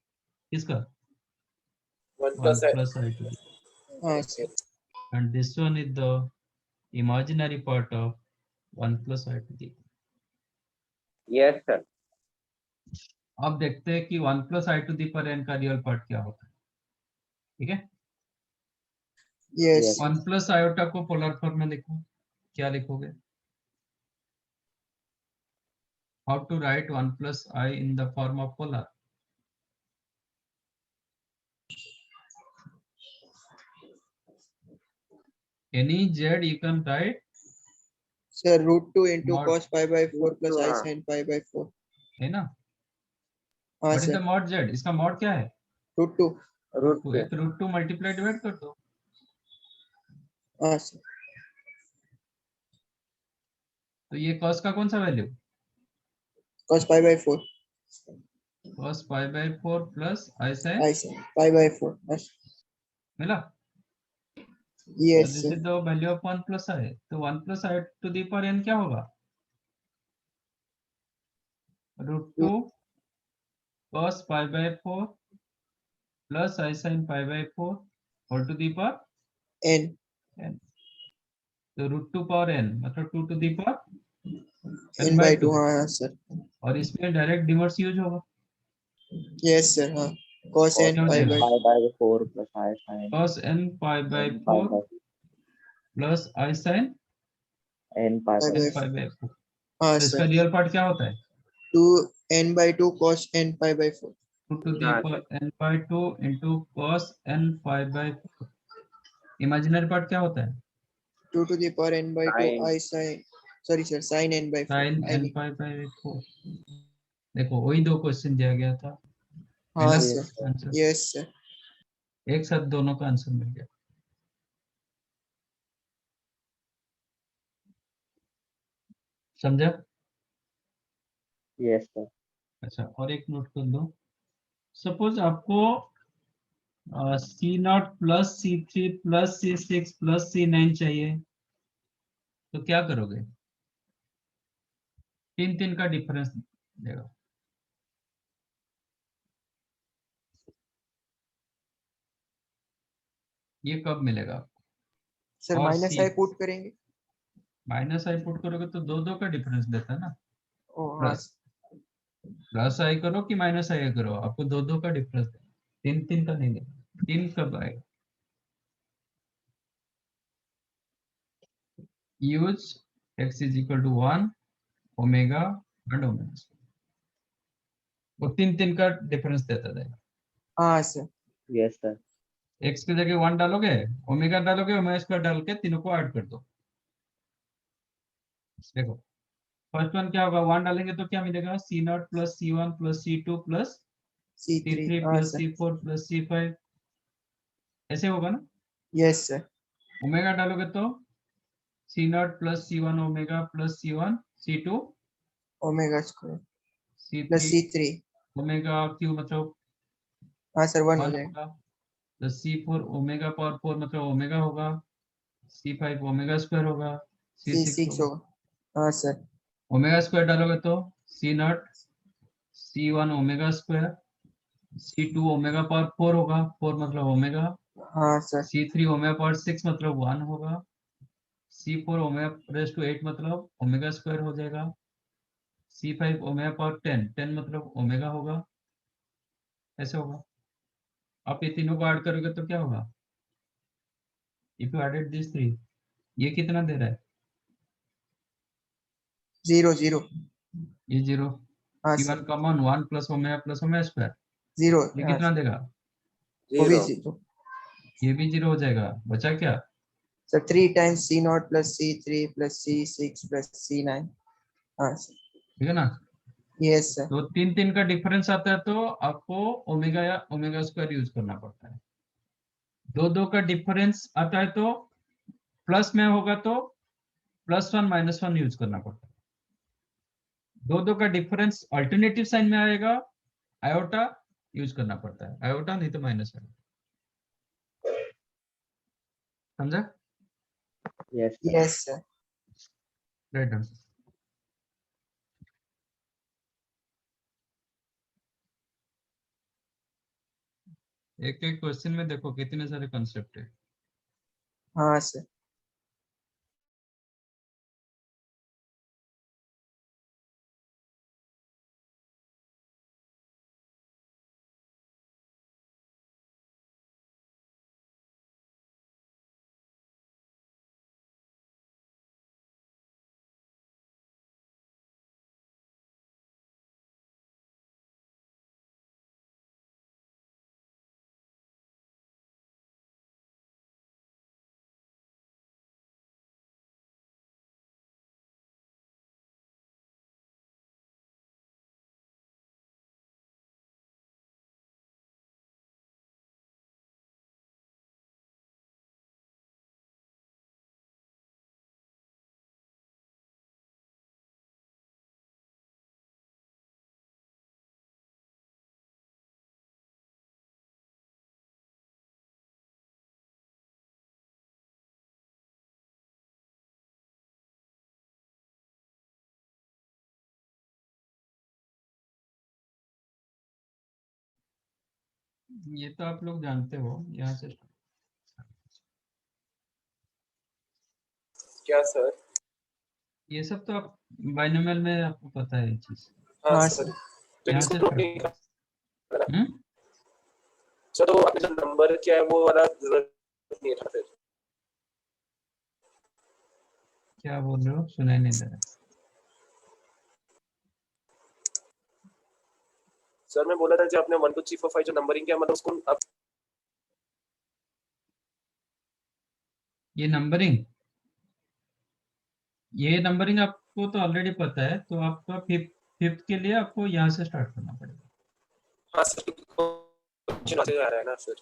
Speaker 2: किसका,
Speaker 5: 1
Speaker 2: 1
Speaker 5: plus I.
Speaker 2: plus I to the,
Speaker 3: हाँ sir.
Speaker 2: and this one is the imaginary part of 1 plus I to the।
Speaker 1: Yes sir.
Speaker 2: अब देखते हैं कि 1 plus I to the power n का real part क्या होता है, ठीक है?
Speaker 3: यस।
Speaker 2: 1 plus आयोटा को पोलर फॉर्म में लिखो, क्या लिखोगे, how to write 1 plus I in the form of polar? Any z you can write,
Speaker 3: sir √2 into
Speaker 2: mod,
Speaker 3: cos pi by 4 plus I
Speaker 1: हाँ.
Speaker 3: sin pi by 4।
Speaker 2: है ना?
Speaker 3: हाँ
Speaker 2: what is the
Speaker 3: sir.
Speaker 2: mod z, इसका mod क्या है,
Speaker 3: √2।
Speaker 1: Root 2.
Speaker 2: एक √2 multiply divide कर दो,
Speaker 3: हाँ सर।
Speaker 2: तो ये cos का कौन सा value,
Speaker 3: cos pi by 4
Speaker 2: cos pi by 4 plus I sin,
Speaker 3: I sin pi by 4।
Speaker 2: मिला?
Speaker 3: Yes
Speaker 2: this
Speaker 3: sir.
Speaker 2: Is the value of 1 plus I, तो 1 plus I to the power n क्या होगा, √2 cos pi by 4 plus I sin pi by 4 whole to the power
Speaker 3: n
Speaker 2: n. तो root 2 power n मतलब 2 to the power
Speaker 3: n
Speaker 2: n
Speaker 3: by
Speaker 2: by
Speaker 3: 2
Speaker 2: 2,
Speaker 3: हाँ sir,
Speaker 2: और इसमें direct inverse use होगा।
Speaker 3: Yes sir, हाँ cos
Speaker 1: cos
Speaker 3: n
Speaker 2: क्या हो
Speaker 3: pi
Speaker 2: जाएगा?
Speaker 3: by
Speaker 1: pi by 4 plus I sin
Speaker 2: cos n pi by
Speaker 1: n pi
Speaker 2: 4
Speaker 1: by
Speaker 2: plus I sin
Speaker 1: n pi
Speaker 3: pi
Speaker 1: by
Speaker 2: n
Speaker 3: by
Speaker 2: pi by 4।
Speaker 3: हाँ
Speaker 2: तो इसका
Speaker 3: sir,
Speaker 2: real part क्या होता है?
Speaker 3: 2 n by 2 cos n pi by 4,
Speaker 2: 2 to दी
Speaker 1: हाँ
Speaker 2: power n by 2 into cos n pi by 4। Imaginary part क्या होता है?
Speaker 3: 2 to the power n by 2
Speaker 1: sin
Speaker 3: I sin, sorry sir, sin n by 4
Speaker 2: sin
Speaker 3: I
Speaker 2: n
Speaker 3: mean,
Speaker 2: pi by 4। देखो वही दो question दिया गया था,
Speaker 3: हाँ
Speaker 2: मिला
Speaker 3: सर,
Speaker 2: आंसर,
Speaker 3: यस सर,
Speaker 2: एक साथ दोनों का आंसर मिल गया। समझा?
Speaker 1: yes sir
Speaker 2: अच्छा, और एक नोट कर लो। सपोज आपको C0 plus C3 plus C6 plus C9 चाहिए, तो क्या करोगे? तीन तीन का डिफरेंस देगा। ये कब मिलेगा?
Speaker 3: सर
Speaker 2: और
Speaker 3: माइनस
Speaker 2: सी
Speaker 3: I पुट करेंगे,
Speaker 2: माइनस आई पुट करोगे तो दो दो का डिफरेंस देता है ना।
Speaker 3: ओ हाँ
Speaker 2: प्लस प्लस आई करो कि माइनस आई करो, आपको दो दो का डिफरेंस देगा, तीन तीन का नहीं देगा। तीन कब आएगा? Use x is equal to 1 omega and omega, वो तीन तीन का डिफरेंस देता जाएगा।
Speaker 3: हाँ सर,
Speaker 1: yes sir
Speaker 2: x की जगह 1 डालोगे, ओमेगा डालोगे, ओमेगा स्क्वायर डाल के तीनों को ऐड कर दो। देखो फर्स्ट वन क्या होगा, 1 डालेंगे तो क्या मिलेगा? C0 plus C1 plus C2 plus
Speaker 3: C3
Speaker 2: C3
Speaker 3: हाँ
Speaker 2: plus
Speaker 3: sir,
Speaker 2: C4 plus C5, ऐसे होगा ना।
Speaker 3: यस सर,
Speaker 2: ओमेगा डालोगे तो C0 plus C1 omega plus C1 C2
Speaker 3: omega square plus
Speaker 2: C3
Speaker 3: C3
Speaker 2: omega cube मतलब
Speaker 3: हाँ सर 1 हो
Speaker 2: 1
Speaker 3: जाएगा,
Speaker 2: होगा, तो C4 ओमेगा पावर 4 मतलब ओमेगा होगा, C5 ओमेगा स्क्वायर होगा, C6
Speaker 3: C6
Speaker 2: होगा।
Speaker 3: होगा, हाँ सर,
Speaker 2: ओमेगा स्क्वायर डालोगे तो C0 C1 omega square, C2 omega power 4 होगा, 4 मतलब ओमेगा,
Speaker 3: हाँ सर,
Speaker 2: C3 ओमेगा पावर 6 मतलब 1 होगा, C4 ओमेगा रेस टू 8 मतलब ओमेगा स्क्वायर हो जाएगा, C5 ओमेगा पावर 10 10 मतलब ओमेगा होगा, ऐसे होगा। आप ये तीनों को ऐड करोगे तो क्या होगा? If you added this three, ये कितना दे रहा है?
Speaker 3: 0 0
Speaker 2: ये जीरो,
Speaker 3: हाँ
Speaker 2: C1
Speaker 3: sir,
Speaker 2: common 1 plus omega square,
Speaker 3: 0
Speaker 2: ये
Speaker 3: हाँ
Speaker 2: कितना
Speaker 3: सर,
Speaker 2: देगा?
Speaker 3: वो भी
Speaker 5: 0
Speaker 3: 0
Speaker 2: ये भी जीरो हो जाएगा, बचा क्या?
Speaker 3: Sir, 3 times C0 plus C3 plus C6 plus C9 हाँ सर,
Speaker 2: ठीक है ना।
Speaker 3: यस सर,
Speaker 2: तो तीन तीन का डिफरेंस आता है तो आपको ओमेगा या ओमेगा स्क्वायर यूज करना पड़ता है। दो दो का डिफरेंस आता है तो प्लस में होगा तो +1 -1 यूज करना पड़ता है। दो दो का डिफरेंस अल्टरनेटिव साइन में आएगा, आयोटा यूज करना पड़ता है, आयोटा नहीं तो माइनस है। समझा?
Speaker 1: yes sir
Speaker 3: yes sir,
Speaker 2: right. एक एक क्वेश्चन में देखो कितने सारे कॉन्सेप्ट है।
Speaker 3: हाँ सर।
Speaker 2: ये तो आप लोग जानते हो, यहाँ से
Speaker 5: क्या सर?
Speaker 2: ये सब तो आप बाइनोमियल में आपको पता है ये चीज।
Speaker 5: हाँ
Speaker 3: हाँ
Speaker 5: सर,
Speaker 3: सर।
Speaker 5: तो
Speaker 2: यहाँ
Speaker 5: इसको
Speaker 2: से
Speaker 5: प्रूव
Speaker 2: start
Speaker 5: नहीं
Speaker 2: करो।
Speaker 5: करना
Speaker 2: हम्म?
Speaker 5: सर, तो आपने जो नंबर क्या है वो वाला जरूरत नहीं था फिर।
Speaker 2: क्या बोल रहे हो, सुनाई नहीं दे रहा।
Speaker 5: सर मैं बोला था जो आपने 1 2 3 4 5 जो नंबरिंग किया, मतलब उसको आप
Speaker 2: ये नंबरिंग आपको तो ऑलरेडी पता है, तो आपका फिफ्थ के लिए आपको यहाँ से स्टार्ट करना पड़ेगा।
Speaker 5: हाँ सर, क्वेश्चन आ रहा है ना sir.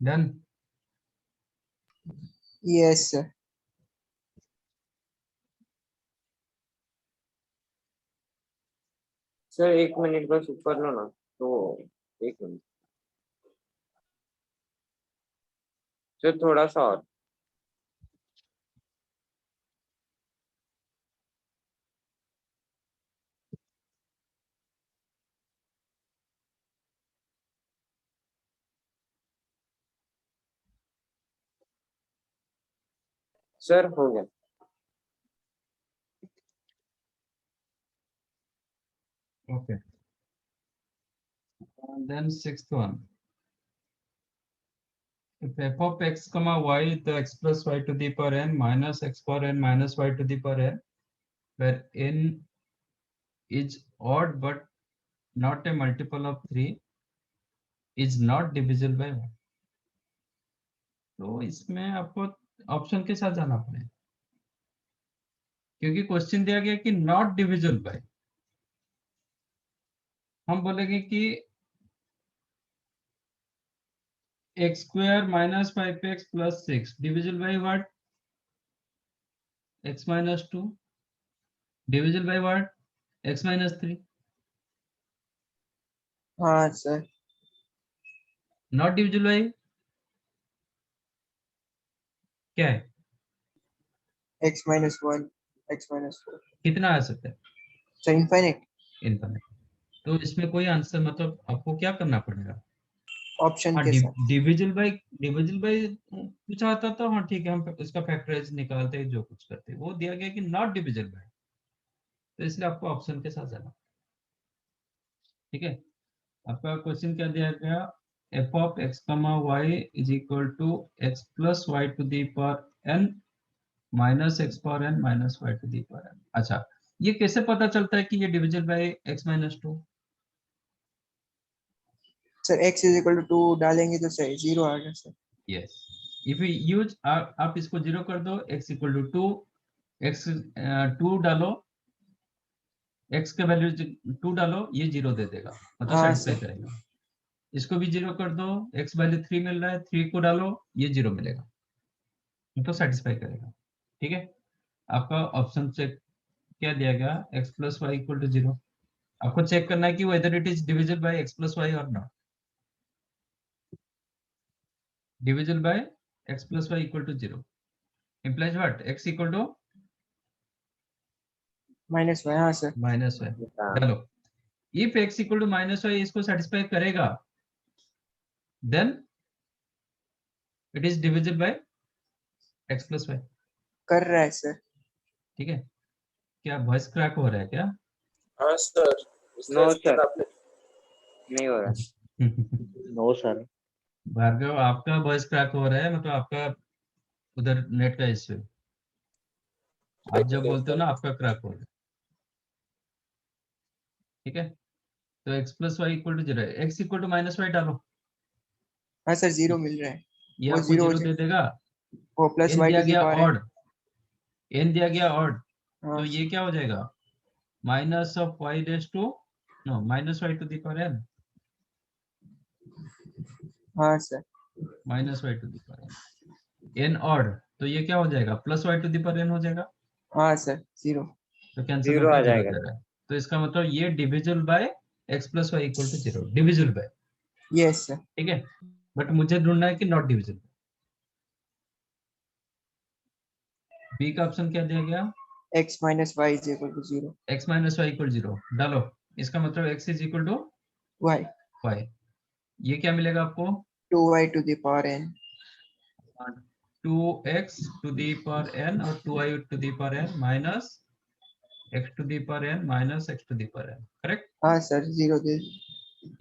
Speaker 2: Done.
Speaker 3: Yes sir.
Speaker 1: Sir 1 minute बस ऊपर लो ना, तो 1 मिनट सर, थोड़ा सा और। सर हो गया।
Speaker 2: Okay, then sixth one, if f of x comma y, the x plus y to the power n minus x power n minus y to the power n, where n is odd but not a multiple of 3, is not divisible by 1. तो इसमें आपको option के साथ जाना पड़ेगा, क्योंकि question दिया गया कि नॉट डिविजिबल बाय। हम बोलेंगे कि x square minus 5x plus 6 divisible by what? x minus 2 divisible by what? x minus 3।
Speaker 3: हाँ सर।
Speaker 2: नॉट डिविजिबल बाय क्या है?
Speaker 3: x minus 1, x minus 4.
Speaker 2: कितना आ सकता है?
Speaker 3: So infinite
Speaker 2: infinite. तो इसमें कोई आंसर मतलब आपको क्या करना पड़ेगा?
Speaker 3: option
Speaker 2: हाँ,
Speaker 3: के साथ.
Speaker 2: डिविजल बाय कुछ आता तो हाँ ठीक है, हम इसका फैक्टराइज निकालते हैं, जो कुछ करते हैं। वो दिया गया कि नॉट डिविजल बाय, तो इसलिए आपको ऑप्शन के साथ जाना। ठीक है, आपका क्वेश्चन क्या दिया गया? f of x comma y is equal to x plus y to the power n minus x power n minus y to the power n। अच्छा, ये कैसे पता चलता है कि ये divisible by x minus 2?
Speaker 3: Sir x is equal to 2 डालेंगे तो सही 0 आ गया sir.
Speaker 2: Yes, if you use, आप इसको 0 कर दो, x इक्वल टू 2, x 2 डालो, x का वैल्यू 2 डालो, ये 0 दे देगा, मतलब
Speaker 3: हाँ
Speaker 2: सेटिस्फाई
Speaker 3: सर.
Speaker 2: करेगा। इसको भी 0 कर दो, x वैल्यू 3 मिल रहा है, 3 को डालो, ये 0 मिलेगा, तो सेटिस्फाई करेगा। ठीक है, आपका ऑप्शन चेक क्या दिया गया? x plus y equal to 0। आपको चेक करना है कि whether it is divisible by x plus y और not. Divisible by x plus y equal to 0 implies what? x equal to
Speaker 3: minus y. हाँ sir.
Speaker 2: Minus y
Speaker 1: हाँ,
Speaker 2: डालो। If x equal to minus y इसको satisfy करेगा, then it is divisible by x plus y.
Speaker 3: कर रहा है sir.
Speaker 2: ठीक है, क्या वॉइस क्रैक हो रहा है क्या?
Speaker 5: हाँ सर,
Speaker 1: नो
Speaker 5: इसका
Speaker 1: सर,
Speaker 5: आपने
Speaker 1: नहीं हो रहा।
Speaker 6: No sir.
Speaker 2: भार्गव, आपका वॉइस क्रैक हो रहा है, मतलब आपका उधर नेट का इश्यू है। आप जब बोलते हो ना, आपका क्रैक हो रहा है। ठीक है, तो x plus y equal to 0 है, x equal to minus y डालो,
Speaker 3: हाँ सर 0 मिल रहा है.
Speaker 2: ये
Speaker 3: वो
Speaker 2: आपको
Speaker 3: 0 हो
Speaker 2: 0 दे
Speaker 3: जाएगा.
Speaker 2: देगा।
Speaker 3: वो प्लस
Speaker 2: n
Speaker 3: y
Speaker 2: दिया
Speaker 3: to the
Speaker 2: गया
Speaker 3: power n.
Speaker 2: ऑड, n दिया गया ऑड,
Speaker 3: हाँ
Speaker 2: तो ये क्या हो जाएगा? Minus of y raise to, no, minus y to the power n,
Speaker 3: हाँ sir.
Speaker 2: Minus y to the power n odd, तो ये क्या हो जाएगा? Plus y to the power n हो जाएगा,
Speaker 3: हाँ सर 0.
Speaker 2: तो कैंसिल
Speaker 1: 0
Speaker 2: होकर
Speaker 1: आ
Speaker 2: 0
Speaker 1: जाएगा
Speaker 2: दे रहा है। तो इसका मतलब ये divisible by x plus y equal to 0, divisible by.
Speaker 3: Yes sir.
Speaker 2: ठीक है, बट मुझे ढूंढना है कि नॉट डिविजिबल। बी का ऑप्शन क्या दिया गया?
Speaker 3: x minus y is equal to 0.
Speaker 2: x minus y equal 0 डालो, इसका मतलब x is equal to
Speaker 3: y.
Speaker 2: y। ये क्या मिलेगा आपको?
Speaker 3: 2y to the power n.
Speaker 2: 2x to the power n और 2y to the power n minus x to the power n minus x to the power n, correct?
Speaker 3: हाँ sir 0 दे.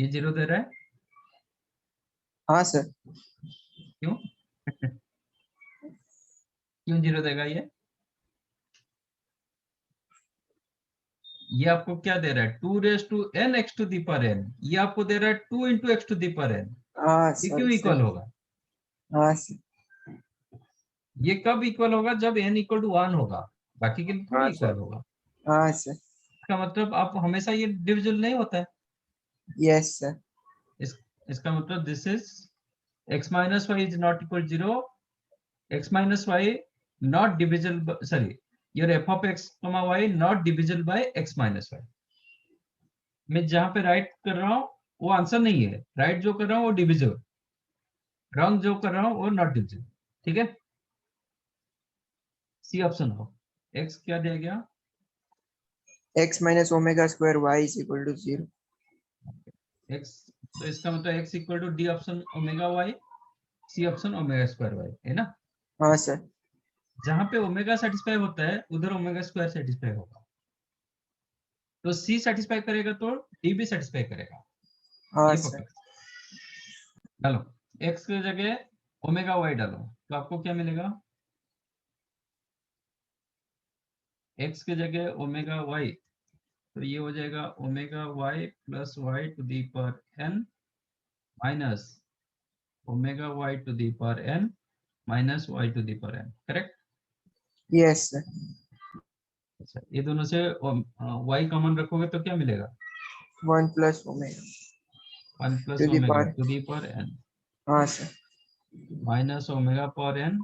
Speaker 2: ये 0 दे रहा है,
Speaker 3: हाँ सर.
Speaker 2: क्यों? क्यों 0 देगा ये आपको क्या दे रहा है? 2 raise to n x to the power n, ये आपको दे रहा है 2 into x to the power n।
Speaker 3: हाँ
Speaker 2: ये
Speaker 3: सर.
Speaker 2: क्यों इक्वल होगा?
Speaker 3: हाँ सर.
Speaker 2: ये कब इक्वल होगा? जब n इक्वल टू 1 होगा, बाकी के लिए थोड़ी
Speaker 1: हाँ
Speaker 2: इक्वल
Speaker 1: सर।
Speaker 2: होगा।
Speaker 3: हाँ सर.
Speaker 2: इसका मतलब आप हमेशा ये डिविजिबल नहीं होता है।
Speaker 3: Yes sir.
Speaker 2: इसका मतलब this is x minus y is not equal 0, x minus y not divisible, sorry, your f of x comma y not divisible by x minus y. मैं जहां पे राइट कर रहा हूँ वो आंसर नहीं है, राइट जो कर रहा हूँ वो डिविजिबल, रॉन्ग जो कर रहा हूँ वो नॉट डिविजिबल। ठीक है, सी ऑप्शन हो। x क्या दिया गया?
Speaker 3: x minus omega square y is equal to 0.
Speaker 2: x, तो इसका मतलब x equal to D option omega y, C option omega square y, है ना?
Speaker 3: हाँ सर.
Speaker 2: जहां पे ओमेगा सेटिस्फाई होता है उधर ओमेगा स्क्वायर सेटिस्फाई होगा, तो सी सेटिस्फाई करेगा तो डी भी सेटिस्फाई करेगा,
Speaker 3: हाँ
Speaker 2: ये
Speaker 3: सर.
Speaker 2: पकड़। डालो, x की जगह ओमेगा y डालो, तो आपको क्या मिलेगा? x की जगह ओमेगा y, तो ये हो जाएगा omega y plus y to the power n minus omega y to the power n minus y to the power n, correct?
Speaker 3: Yes sir.
Speaker 2: अच्छा, ये दोनों से y कॉमन रखोगे तो क्या मिलेगा?
Speaker 3: 1 plus omega
Speaker 2: 1 plus
Speaker 3: to the
Speaker 2: omega
Speaker 3: power.
Speaker 2: To the power n
Speaker 3: हाँ sir.
Speaker 2: Minus omega power n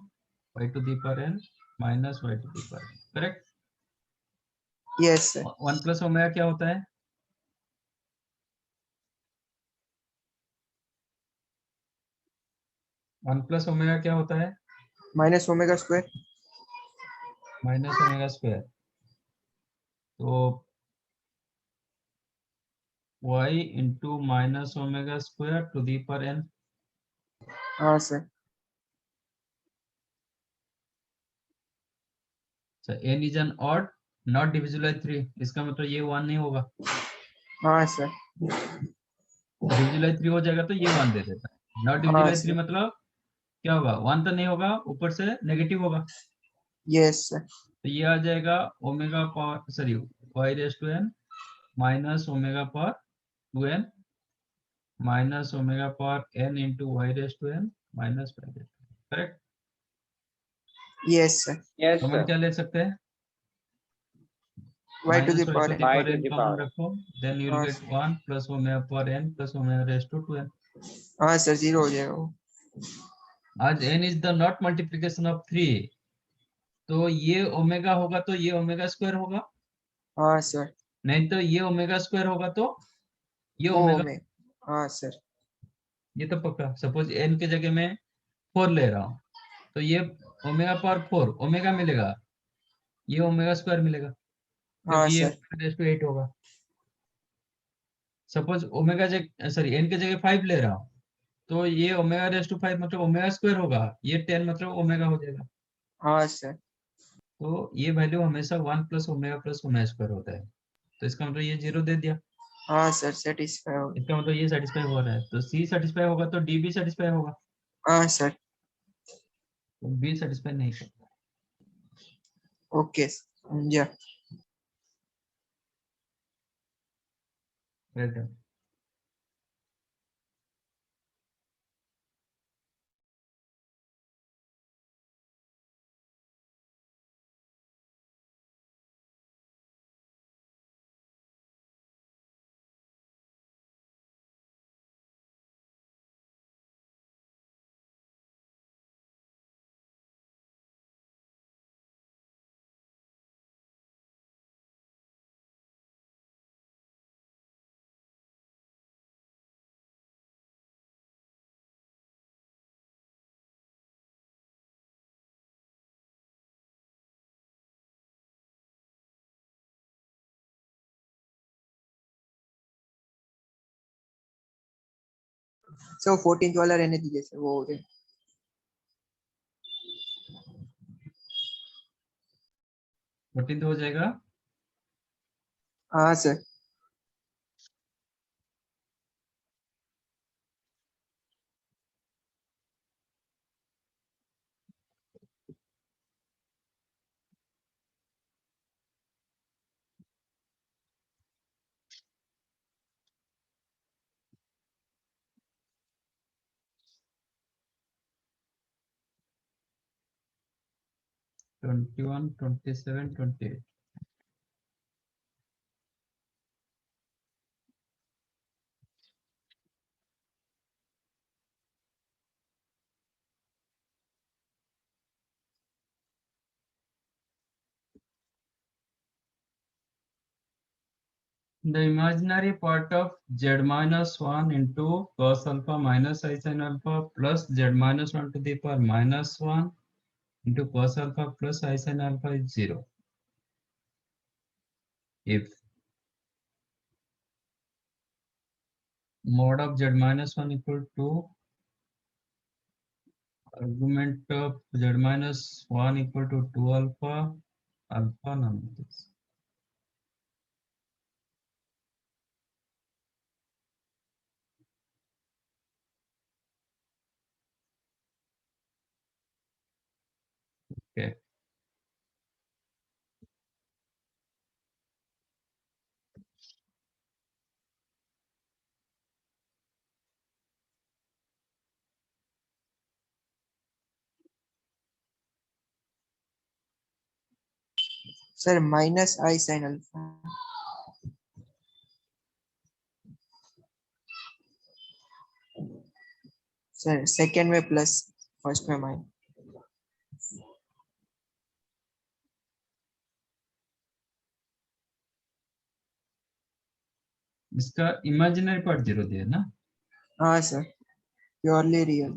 Speaker 2: y to the power n minus y to the power n, correct?
Speaker 3: Yes sir.
Speaker 2: 1 plus omega क्या होता है? One plus omega क्या होता है?
Speaker 3: Minus omega square.
Speaker 2: Minus omega square, तो y into minus omega square to the power n।
Speaker 3: हाँ sir.
Speaker 2: n is an odd not divisible bye 3, इसका मतलब ये 1 नहीं होगा,
Speaker 3: हाँ सर।
Speaker 2: डिविजिबल बाय 3 हो जाएगा तो ये 1 दे देता है। नॉट डिविजिबल
Speaker 3: हाँ
Speaker 2: बाय 3
Speaker 3: सर।
Speaker 2: मतलब क्या होगा, 1 तो नहीं होगा, ऊपर से नेगेटिव होगा,
Speaker 3: यस सर।
Speaker 2: तो ये आ जाएगा omega power sorry y raise to n minus omega power 2n minus omega power n into y raise to n minus y raise to, correct.
Speaker 3: Yes sir.
Speaker 1: Yes,
Speaker 2: common
Speaker 1: sir.
Speaker 2: क्या ले सकते हैं,
Speaker 3: y to the
Speaker 2: minus y
Speaker 3: power
Speaker 2: to the
Speaker 3: n।
Speaker 1: Y
Speaker 2: power
Speaker 1: to
Speaker 2: n
Speaker 1: the
Speaker 2: common
Speaker 1: power.
Speaker 2: रखो, then you will
Speaker 3: हाँ
Speaker 2: get
Speaker 3: sir.
Speaker 2: 1 plus omega power n plus omega raise to 2n।
Speaker 3: हाँ sir, 0 हो जाएगा वो।
Speaker 2: आज n is the not multiplication of 3, तो ये omega होगा तो ये ओमेगा स्क्वायर होगा,
Speaker 3: हाँ सर।
Speaker 2: नहीं तो ये ओमेगा स्क्वायर होगा तो ये
Speaker 3: वो
Speaker 2: ओमेगा,
Speaker 3: में। हाँ सर।
Speaker 2: ये तो पक्का। सपोज n के जगह मैं 4 ले रहा हूँ, तो ये ओमेगा पावर 4 ओमेगा मिलेगा, ये ओमेगा स्क्वायर मिलेगा,
Speaker 3: हाँ
Speaker 2: क्योंकि ये
Speaker 3: सर।
Speaker 2: 8 होगा। सपोज ओमेगा जगह सॉरी n के जगह 5 ले रहा हूँ, तो ये ओमेगा रेस टू 5 मतलब ओमेगा स्क्वायर होगा, ये 10 मतलब ओमेगा हो जाएगा,
Speaker 3: हाँ सर।
Speaker 2: तो ये वैल्यू हमेशा 1 प्लस ओमेगा स्क्वायर होता है, तो इसका मतलब ये 0 दे दिया,
Speaker 3: हाँ सर, सेटिस्फाई हो।
Speaker 2: इसका मतलब ये सेटिस्फाई हो रहा है, तो सी सेटिस्फाई होगा तो डी भी सेटिस्फाई होगा,
Speaker 3: हाँ सर।
Speaker 2: तो बी सेटिस्फाई नहीं करता।
Speaker 3: ओके समझा।
Speaker 2: Well done.
Speaker 3: सर 14th वाला रहने दीजिए सर, वो हो जाए।
Speaker 2: 14 हो जाएगा।
Speaker 3: हाँ sir.
Speaker 2: Twenty one 27 28। The imaginary part of z minus 1 into cos alpha minus I sin alpha plus z minus 1 to the power minus 1 into cos alpha plus I sin alpha is 0. If mod of z minus 1 equal to argument of z minus 1 equal to 2 alpha, alpha none of this. Okay.
Speaker 3: Sir minus i sine alpha. Sir second में plus, first में minus.
Speaker 2: इसका imaginary part 0 दिया ना।
Speaker 3: हाँ sir, purely real.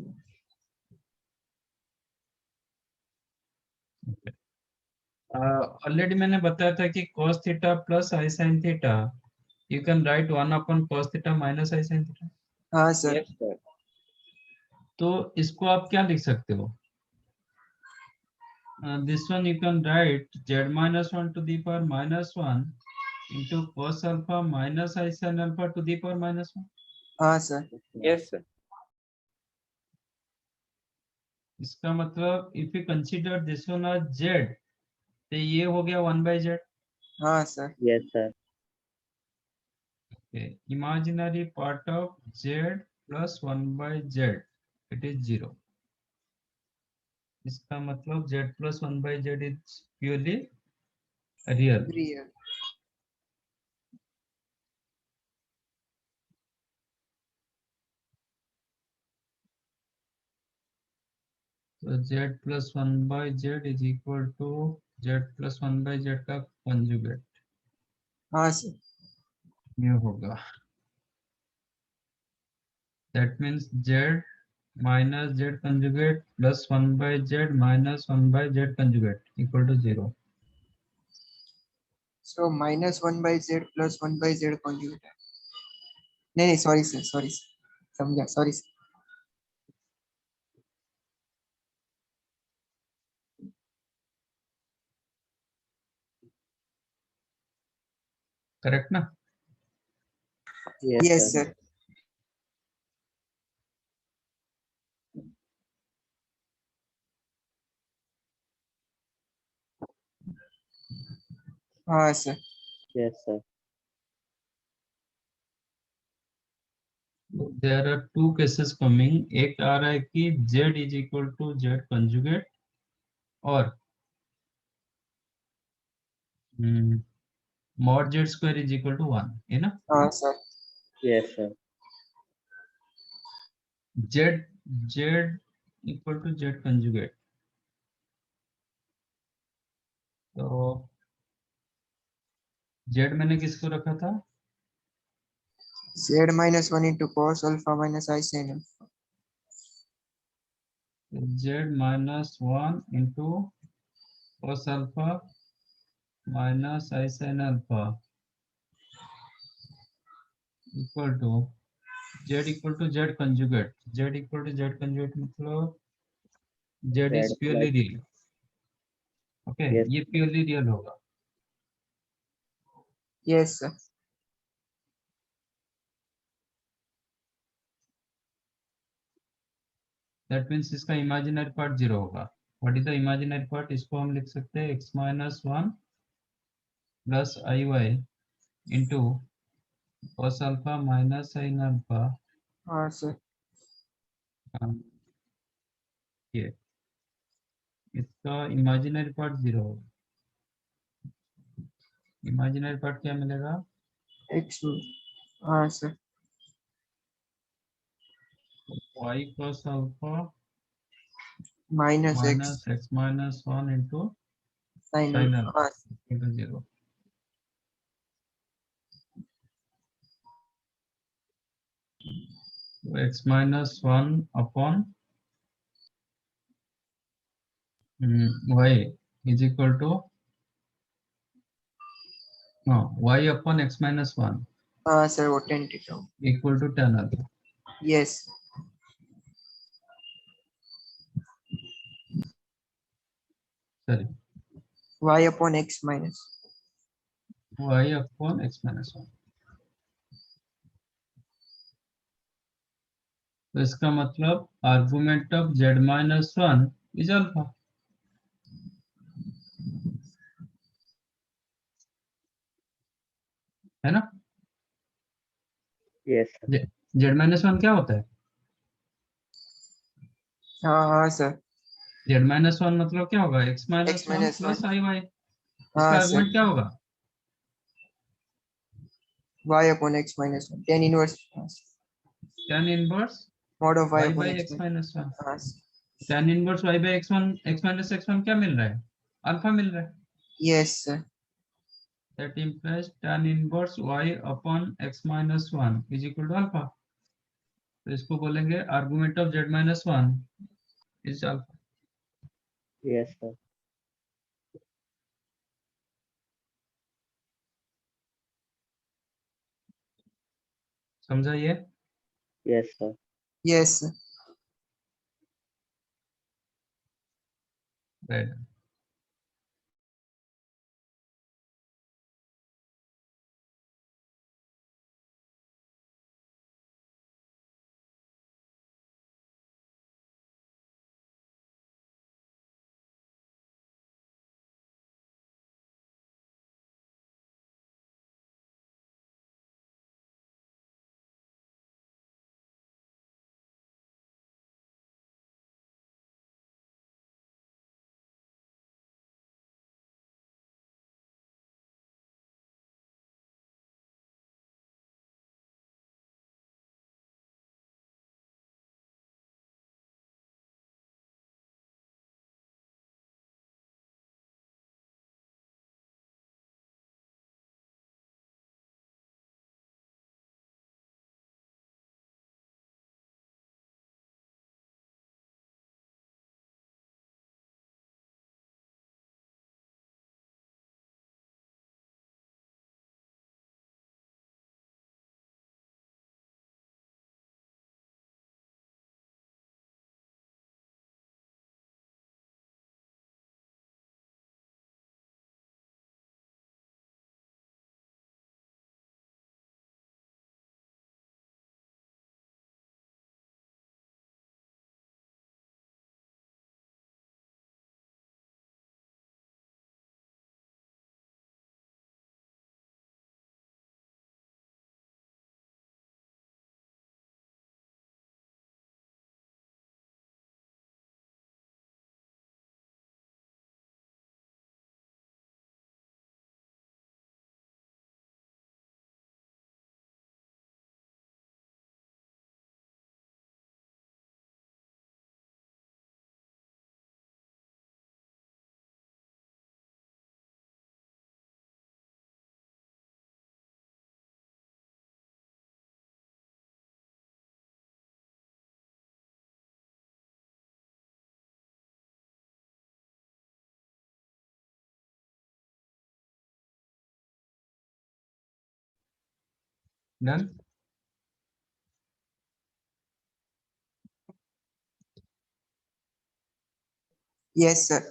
Speaker 2: Already मैंने बताया था कि cos theta plus i sine theta you can write 1 cos theta minus i sine theta.
Speaker 3: हाँ सर।
Speaker 1: Yes, sir.
Speaker 2: तो इसको आप क्या लिख सकते हो? This one you can write z minus 1 to the power minus 1 into cos alpha minus i sine alpha to the power minus 1।
Speaker 3: हाँ sir.
Speaker 1: Yes, sir.
Speaker 2: इसका मतलब if you consider this one as z तो ये हो गया 1/z।
Speaker 3: हाँ sir.
Speaker 1: Yes, sir.
Speaker 2: Imaginary part of z plus 1/z it is 0। इसका मतलब z plus 1/z is purely real.
Speaker 3: Real.
Speaker 2: तो z plus 1/z is equal to z plus 1/z का conjugate
Speaker 3: हाँ सर।
Speaker 2: ये होगा। That means z minus z conjugate plus 1/z minus 1/z conjugate equal to 0।
Speaker 3: So -1/z plus 1/z conjugate है। नहीं नहीं, sorry sir, sorry समझा, sorry sir.
Speaker 2: Correct ना?
Speaker 3: Yes sir. हाँ sir.
Speaker 1: Yes, sir.
Speaker 2: There are two cases coming. एक आ रहा है कि z is equal to z conjugate और mod z square is equal to 1 है ना?
Speaker 3: हाँ sir.
Speaker 1: Yes, sir.
Speaker 2: z equal to z conjugate. तो z मैंने किसको रखा था?
Speaker 3: z -1 into cos alpha minus I sin alpha।
Speaker 2: z minus 1 into cos alpha minus i sin alpha equal to z equal to z conjugate. z equal to z conjugate मतलब z is
Speaker 1: Z
Speaker 2: purely
Speaker 1: plus-
Speaker 2: real. Okay,
Speaker 1: Yes.
Speaker 2: ये purely real होगा।
Speaker 3: Yes sir.
Speaker 2: That means इसका imaginary part 0 होगा। What is the imaginary part? इसको हम लिख सकते हैं x minus 1 plus i y into cos alpha minus sin alpha.
Speaker 3: हाँ सर।
Speaker 2: ये इसका इमेजिनरी पार्ट 0 होगा। इमेजिनरी पार्ट क्या मिलेगा?
Speaker 3: x। हाँ sir.
Speaker 2: y cos alpha
Speaker 3: -x
Speaker 2: minus x minus 1 into
Speaker 3: sin
Speaker 2: sin
Speaker 3: alpha।
Speaker 2: Alpha
Speaker 3: हाँ
Speaker 2: इक्वल टू 0। तो x minus 1 upon y is equal to y upon x minus 1
Speaker 3: हाँ sir, वो 10 theta.
Speaker 2: Equal to tan alpha.
Speaker 3: Yes.
Speaker 2: Sorry
Speaker 3: y upon x minus।
Speaker 2: y upon x minus 1। तो इसका मतलब argument of z minus 1 is alpha. है ना?
Speaker 1: Yes, sir.
Speaker 2: z minus 1 क्या होता है?
Speaker 3: हाँ हाँ सर।
Speaker 2: z माइनस 1 मतलब क्या होगा? x minus
Speaker 3: x
Speaker 2: 1
Speaker 3: minus
Speaker 2: plus
Speaker 3: 1।
Speaker 2: आई वाई। इसका
Speaker 3: हाँ
Speaker 2: आर्गुमेंट
Speaker 3: सर।
Speaker 2: क्या होगा?
Speaker 3: y upon x minus 1 tan inverse। हाँ,
Speaker 2: tan inverse
Speaker 3: mod of y
Speaker 2: y
Speaker 3: upon
Speaker 2: by
Speaker 3: x
Speaker 2: x
Speaker 3: minus।
Speaker 2: Minus 1।
Speaker 3: हाँ sir.
Speaker 2: tan inverse y by x minus x1 क्या मिल रहा है? अल्फा मिल रहा है।
Speaker 3: Yes sir.
Speaker 2: That implies tan inverse y upon x minus 1 is equal to alpha। तो इसको बोलेंगे argument of z minus 1 is alpha.
Speaker 1: Yes, sir.
Speaker 2: समझा ये?
Speaker 1: Yes, sir.
Speaker 3: Yes, sir.
Speaker 2: Right. Done.
Speaker 3: Yes, sir.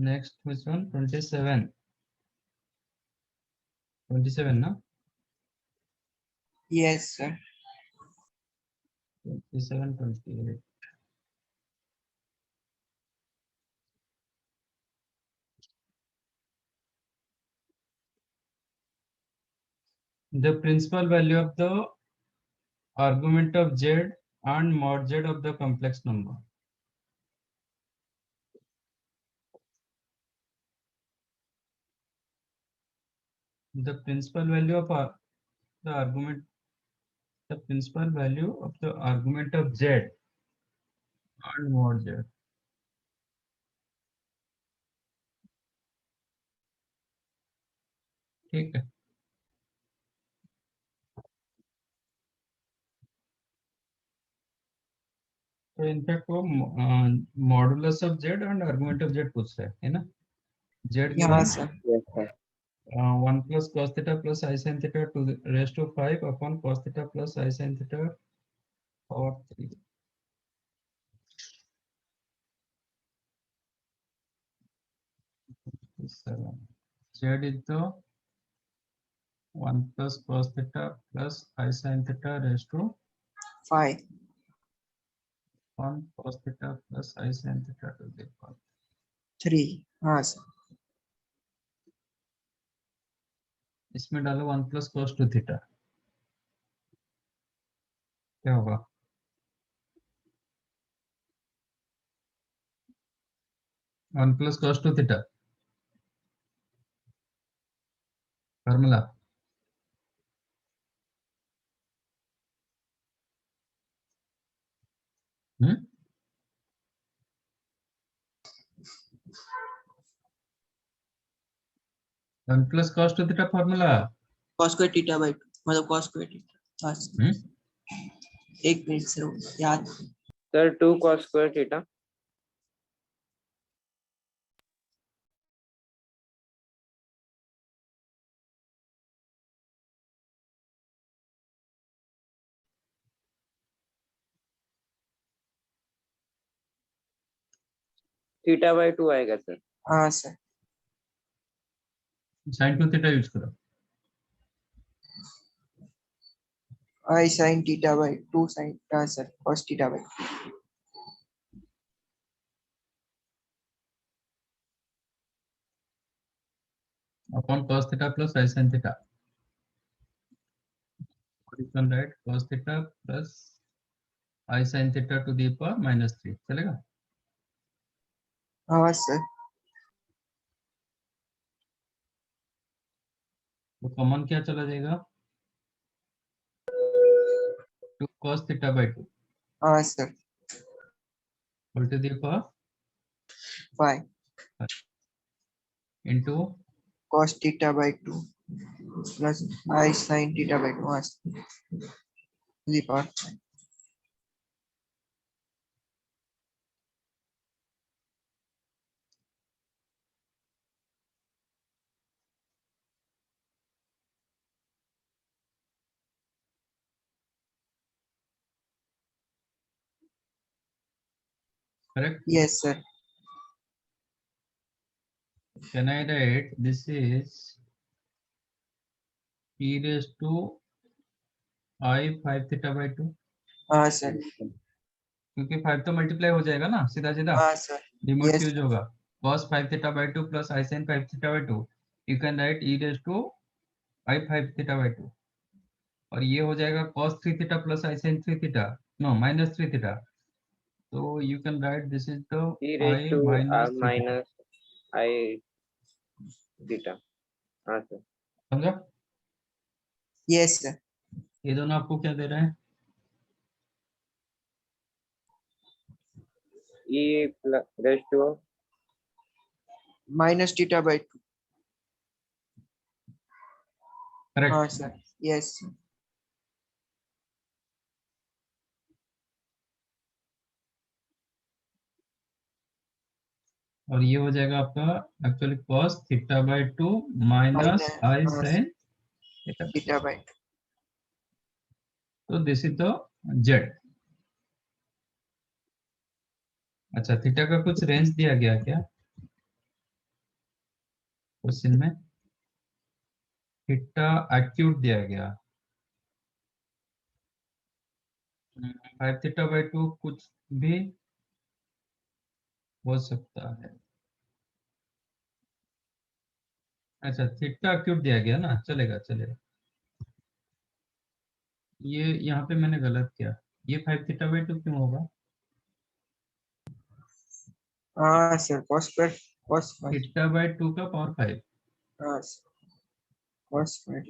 Speaker 2: Next which one? 27 ना?
Speaker 3: Yes, sir.
Speaker 2: 27 28 the principal value of the argument of z and mod z of the complex number. The principal value of the argument, the principal value of the argument of z and mod z. ठीक है। तो in fact वो modulus of Z and argument of Z पूछ रहा है ना? Z
Speaker 3: Yeah,
Speaker 2: given
Speaker 3: sir.
Speaker 1: Yes, sir.
Speaker 2: 1 plus cos theta plus I sin theta to the raised to 5 upon cos theta plus I sin theta or 3. Z is the 1 plus cos theta plus I sin theta raised to
Speaker 3: 5.
Speaker 2: 1 cos theta plus I sin theta to the power
Speaker 3: 3. हाँ sir.
Speaker 2: इसमें डालो 1 plus cos 2 theta, क्या होगा? One plus cos 2 theta formula 1 plus cos 2 theta formula.
Speaker 3: cos square theta by 2 मतलब cos square theta. हाँ sir, एक minute sir याद।
Speaker 1: Sir 2 cos square theta. Theta by 2 आएगा सर.
Speaker 3: हाँ सर,
Speaker 2: sin 2 theta यूज करो।
Speaker 3: I sin theta by 2 sin हाँ sir cos theta by 2।
Speaker 2: upon cos theta plus I sin theta. You can write cos theta plus I sin theta to the power -3 चलेगा।
Speaker 3: हाँ sir,
Speaker 2: तो common क्या चला जाएगा, 2 cos theta by 2
Speaker 3: हाँ sir
Speaker 2: whole to the power
Speaker 3: 5
Speaker 2: into
Speaker 3: cos theta by 2 plus I sin theta by 2 हाँ sir, to the power 5।
Speaker 2: correct।
Speaker 3: Yes sir,
Speaker 2: Can I write this is e raised to I 5 theta by 2
Speaker 3: हाँ sir,
Speaker 2: क्योंकि 5 तो multiply हो जाएगा ना सीधा सीधा,
Speaker 3: हाँ सर,
Speaker 2: रिमोट
Speaker 3: yes
Speaker 2: यूज होगा। cos 5 theta by 2 plus I sin 5 theta by 2 you can write e raised to I 5 theta by 2 और ये हो जाएगा cos 3 theta plus I sin 3 theta no -3 theta, so you can write this is the
Speaker 1: E
Speaker 2: I
Speaker 1: raised to
Speaker 2: minus 3 theta।
Speaker 1: minus I theta. हाँ sir.
Speaker 2: समझा।
Speaker 3: yes sir,
Speaker 2: ये दोनों आपको क्या दे रहे हैं,
Speaker 1: E plus raised to
Speaker 3: minus theta by 2 हाँ
Speaker 2: correct.
Speaker 3: Sir, yes sir,
Speaker 2: और ये हो जाएगा आपका actually cos theta by 2 minus
Speaker 3: minus
Speaker 2: I
Speaker 3: हाँ
Speaker 2: sin थीटा।
Speaker 3: थीटा बाय 2
Speaker 2: तो दिस इज द z। अच्छा थीटा का कुछ रेंज दिया गया क्या क्वेश्चन में, थीटा एक्यूट दिया गया 5 थीटा बाय 2 कुछ भी हो सकता है। अच्छा थीटा एक्यूट दिया गया ना, चलेगा चलेगा। ये यहाँ पे मैंने गलत किया, ये 5 थीटा बाय 2 क्यों होगा,
Speaker 3: हाँ sir cos square cos 5
Speaker 2: theta by 2 का पावर 5।
Speaker 3: हाँ सर cos स्क्वायर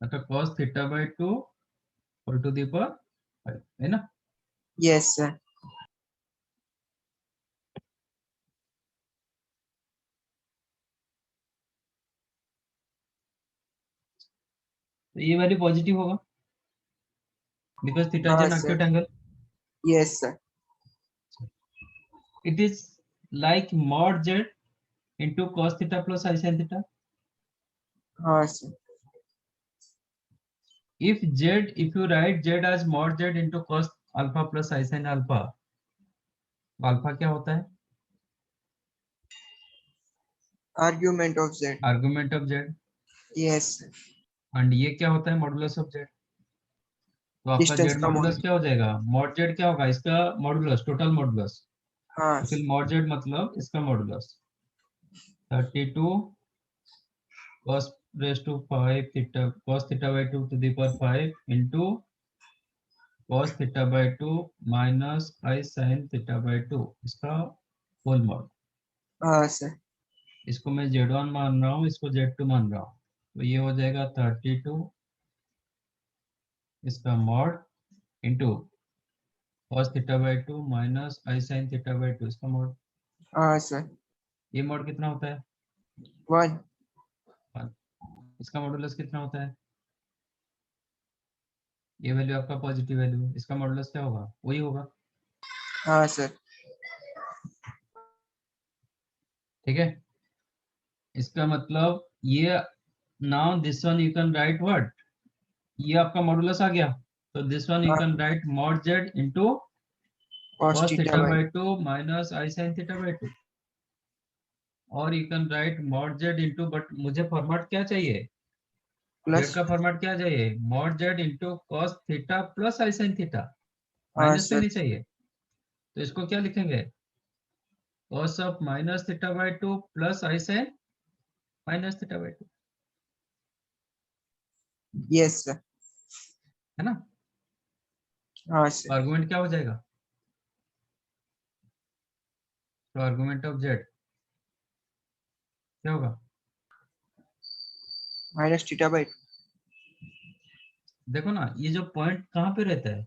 Speaker 2: अच्छा cos theta by 2 whole to the power 5 है ना।
Speaker 3: yes sir,
Speaker 2: तो ये वैल्यू पॉजिटिव होगा बिकॉज थीटा इज
Speaker 3: हाँ
Speaker 2: an
Speaker 3: sir,
Speaker 2: acute angle.
Speaker 3: yes sir,
Speaker 2: It is like mod z into cos theta plus I sin theta.
Speaker 3: हाँ sir,
Speaker 2: If you write z as mod z into cos alpha plus I sin alpha, तो alpha क्या होता है,
Speaker 3: argument of z
Speaker 2: argument of z,
Speaker 3: yes sir,
Speaker 2: and ये क्या होता है modulus of z। तो आपका
Speaker 3: distance
Speaker 2: z
Speaker 3: का
Speaker 2: मॉडुलस
Speaker 3: modulus
Speaker 2: क्या हो जाएगा, mod z क्या होगा, इसका मॉडुलस टोटल मॉडुलस,
Speaker 3: हाँ
Speaker 2: तो फिर mod z मतलब इसका modulus 32 cos raised to 5 theta cos theta by 2 to the power 5 into cos theta by 2 minus I sin theta by 2 इसका होल मॉड।
Speaker 3: हाँ सर,
Speaker 2: इसको मैं z1 मान रहा हूँ, इसको z2 मान रहा हूँ, तो ये हो जाएगा 32 इसका mod into cos theta by 2 minus i sine theta by 2, इसका मोड,
Speaker 3: हाँ सर,
Speaker 2: ये मोड कितना होता है?
Speaker 3: 1।
Speaker 2: 1। इसका मॉडुलस कितना होता है? ये वैल्यू आपका पॉजिटिव वैल्यू, इसका मॉडुलस क्या होगा? वही होगा,
Speaker 3: हाँ सर,
Speaker 2: ठीक है। इसका मतलब ये, now this one you can write what, ये आपका मॉडुलस आ गया, तो दिस वन यू
Speaker 3: हाँ,
Speaker 2: can write mod z into
Speaker 3: cos
Speaker 2: cos
Speaker 3: theta
Speaker 2: theta
Speaker 3: by,
Speaker 2: by 2 minus i sine theta by 2, और you can write mod z into, but मुझे format क्या चाहिए? जेड
Speaker 3: प्लस,
Speaker 2: का फॉर्मेट क्या चाहिए? Mod z into cos theta plus i sine theta,
Speaker 3: हाँ
Speaker 2: minus में
Speaker 3: sir,
Speaker 2: नहीं चाहिए, तो इसको क्या लिखेंगे? cos of minus theta by 2 plus i sine minus theta by 2,
Speaker 3: yes sir,
Speaker 2: है ना?
Speaker 3: हाँ सर,
Speaker 2: आर्गुमेंट क्या हो जाएगा? तो आर्गुमेंट ऑफ जेड क्या होगा?
Speaker 3: माइनस थीटा बाई 2,
Speaker 2: देखो ना, ये जो पॉइंट कहाँ पे रहता है?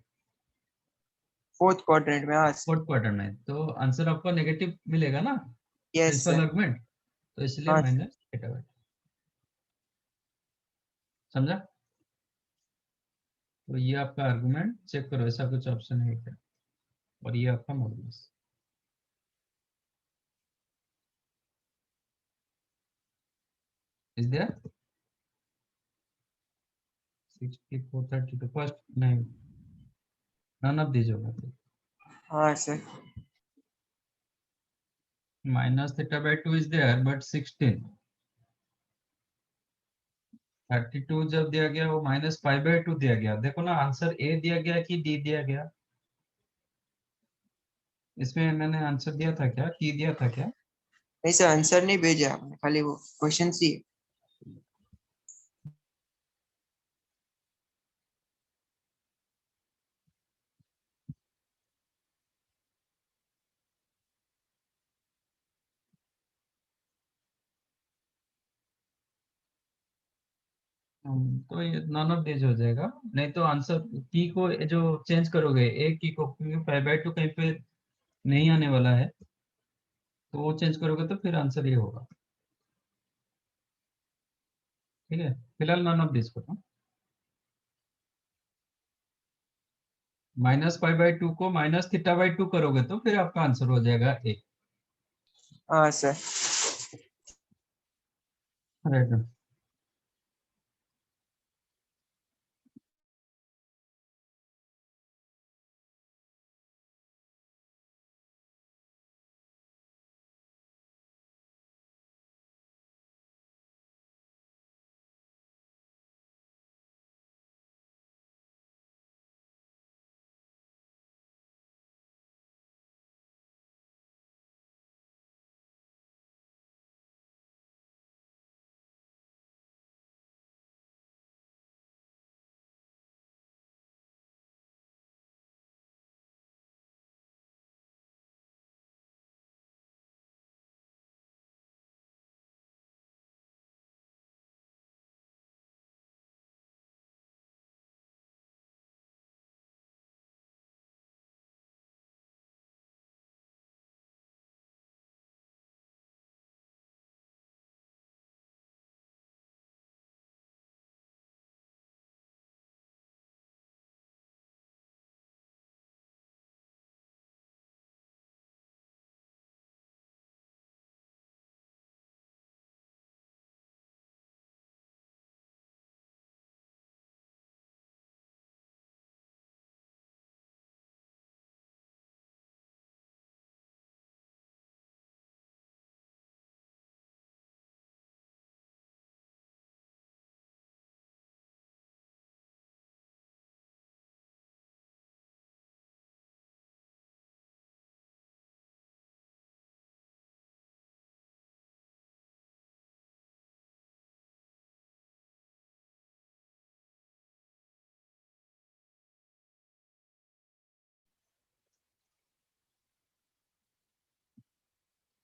Speaker 3: 4th क्वाड्रेंट में, हाँ सर,
Speaker 2: फोर्थ क्वार्टर में, तो आंसर आपको नेगेटिव मिलेगा ना,
Speaker 3: यस
Speaker 2: प्रिंसिपल
Speaker 3: सर,
Speaker 2: आर्गुमेंट, तो इसलिए
Speaker 3: हाँ सर,
Speaker 2: माइनस थीटा बाई 2, समझा? तो ये आपका आर्गुमेंट चेक करो, ऐसा कुछ ऑप्शन है क्या? और ये आपका मॉडुलस, इज देयर 6432 फर्स्ट, नहीं, नन ऑफ दीज होगा,
Speaker 3: हाँ sir,
Speaker 2: minus theta by 2 is there but 16, 32 जब दिया गया वो माइनस पाई बाई 2 दिया गया, देखो ना आंसर ए दिया गया कि डी दिया गया? इसमें मैंने आंसर दिया था क्या, की दिया था क्या?
Speaker 3: नहीं सर, आंसर नहीं भेजा आपने, खाली वो क्वेश्चन सी।
Speaker 2: तो ये नॉन ऑफ डेज हो जाएगा, नहीं तो आंसर की को जो चेंज करोगे, ए की को, क्योंकि 5/2 कहीं पे नहीं आने वाला है, तो वो चेंज करोगे तो फिर आंसर ये होगा, ठीक है। फिलहाल नॉन ऑफ डेज करो, माइनस 5/2 को माइनस थीटा बाई 2 करोगे तो फिर आपका आंसर हो जाएगा ए,
Speaker 3: हाँ sir,
Speaker 2: right.